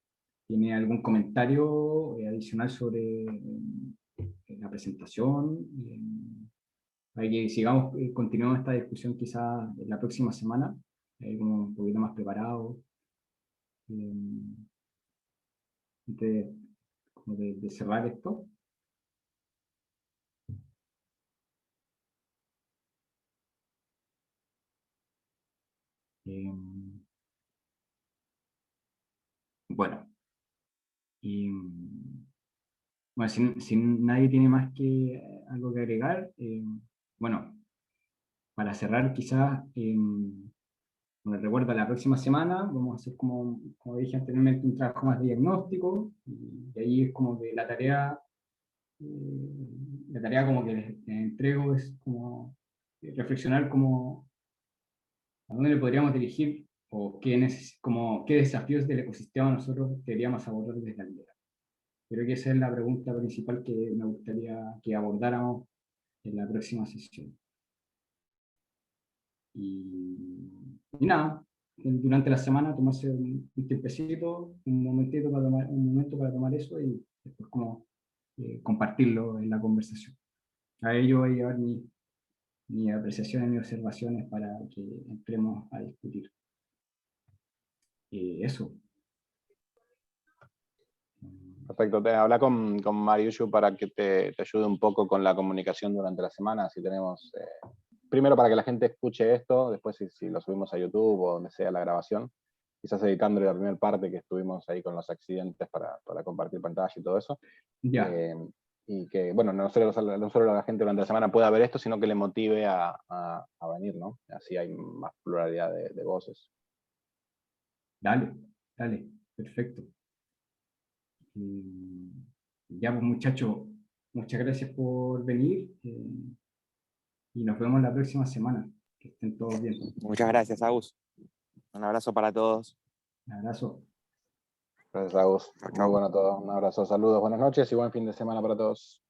tiene algún comentario adicional sobre la presentación. Para que sigamos, continuemos esta discusión quizá la próxima semana, como un poquito más preparado. De cerrar esto. Bueno, bueno, si nadie tiene más que algo que agregar, bueno, para cerrar quizás, me recuerdo la próxima semana, vamos a hacer como dije anteriormente, un trabajo más de diagnóstico, y ahí es como que la tarea como que les entrego es como reflexionar como a dónde le podríamos dirigir o qué desafíos del ecosistema nosotros deberíamos abordar desde la Lidera. Creo que esa es la pregunta principal que me gustaría que abordáramos en la próxima sesión. Y nada, durante la semana tomarse un tiempecito, un momentito para tomar, un momento para tomar eso y después como compartirlo en la conversación. A ello voy a llevar mi apreciaciones, mis observaciones para que entremos a discutir. Eso. Perfecto, habla con Mariushu para que te ayude un poco con la comunicación durante la semana, si tenemos, primero para que la gente escuche esto, después si lo subimos a YouTube o donde sea la grabación, quizás editando la primera parte que estuvimos ahí con los accidentes para compartir pantalla y todo eso. Ya. Y que, bueno, no solo la gente durante la semana pueda ver esto, sino que le motive a venir, ¿no? Así hay más pluralidad de voces. Dale, perfecto. Ya, pues muchachos, muchas gracias por venir y nos vemos la próxima semana. Que estén todos bien. Muchas gracias, Agus. Un abrazo para todos. Un abrazo. Gracias, Agus. Muy bueno todo. Un abrazo, saludos, buenas noches y buen fin de semana para todos.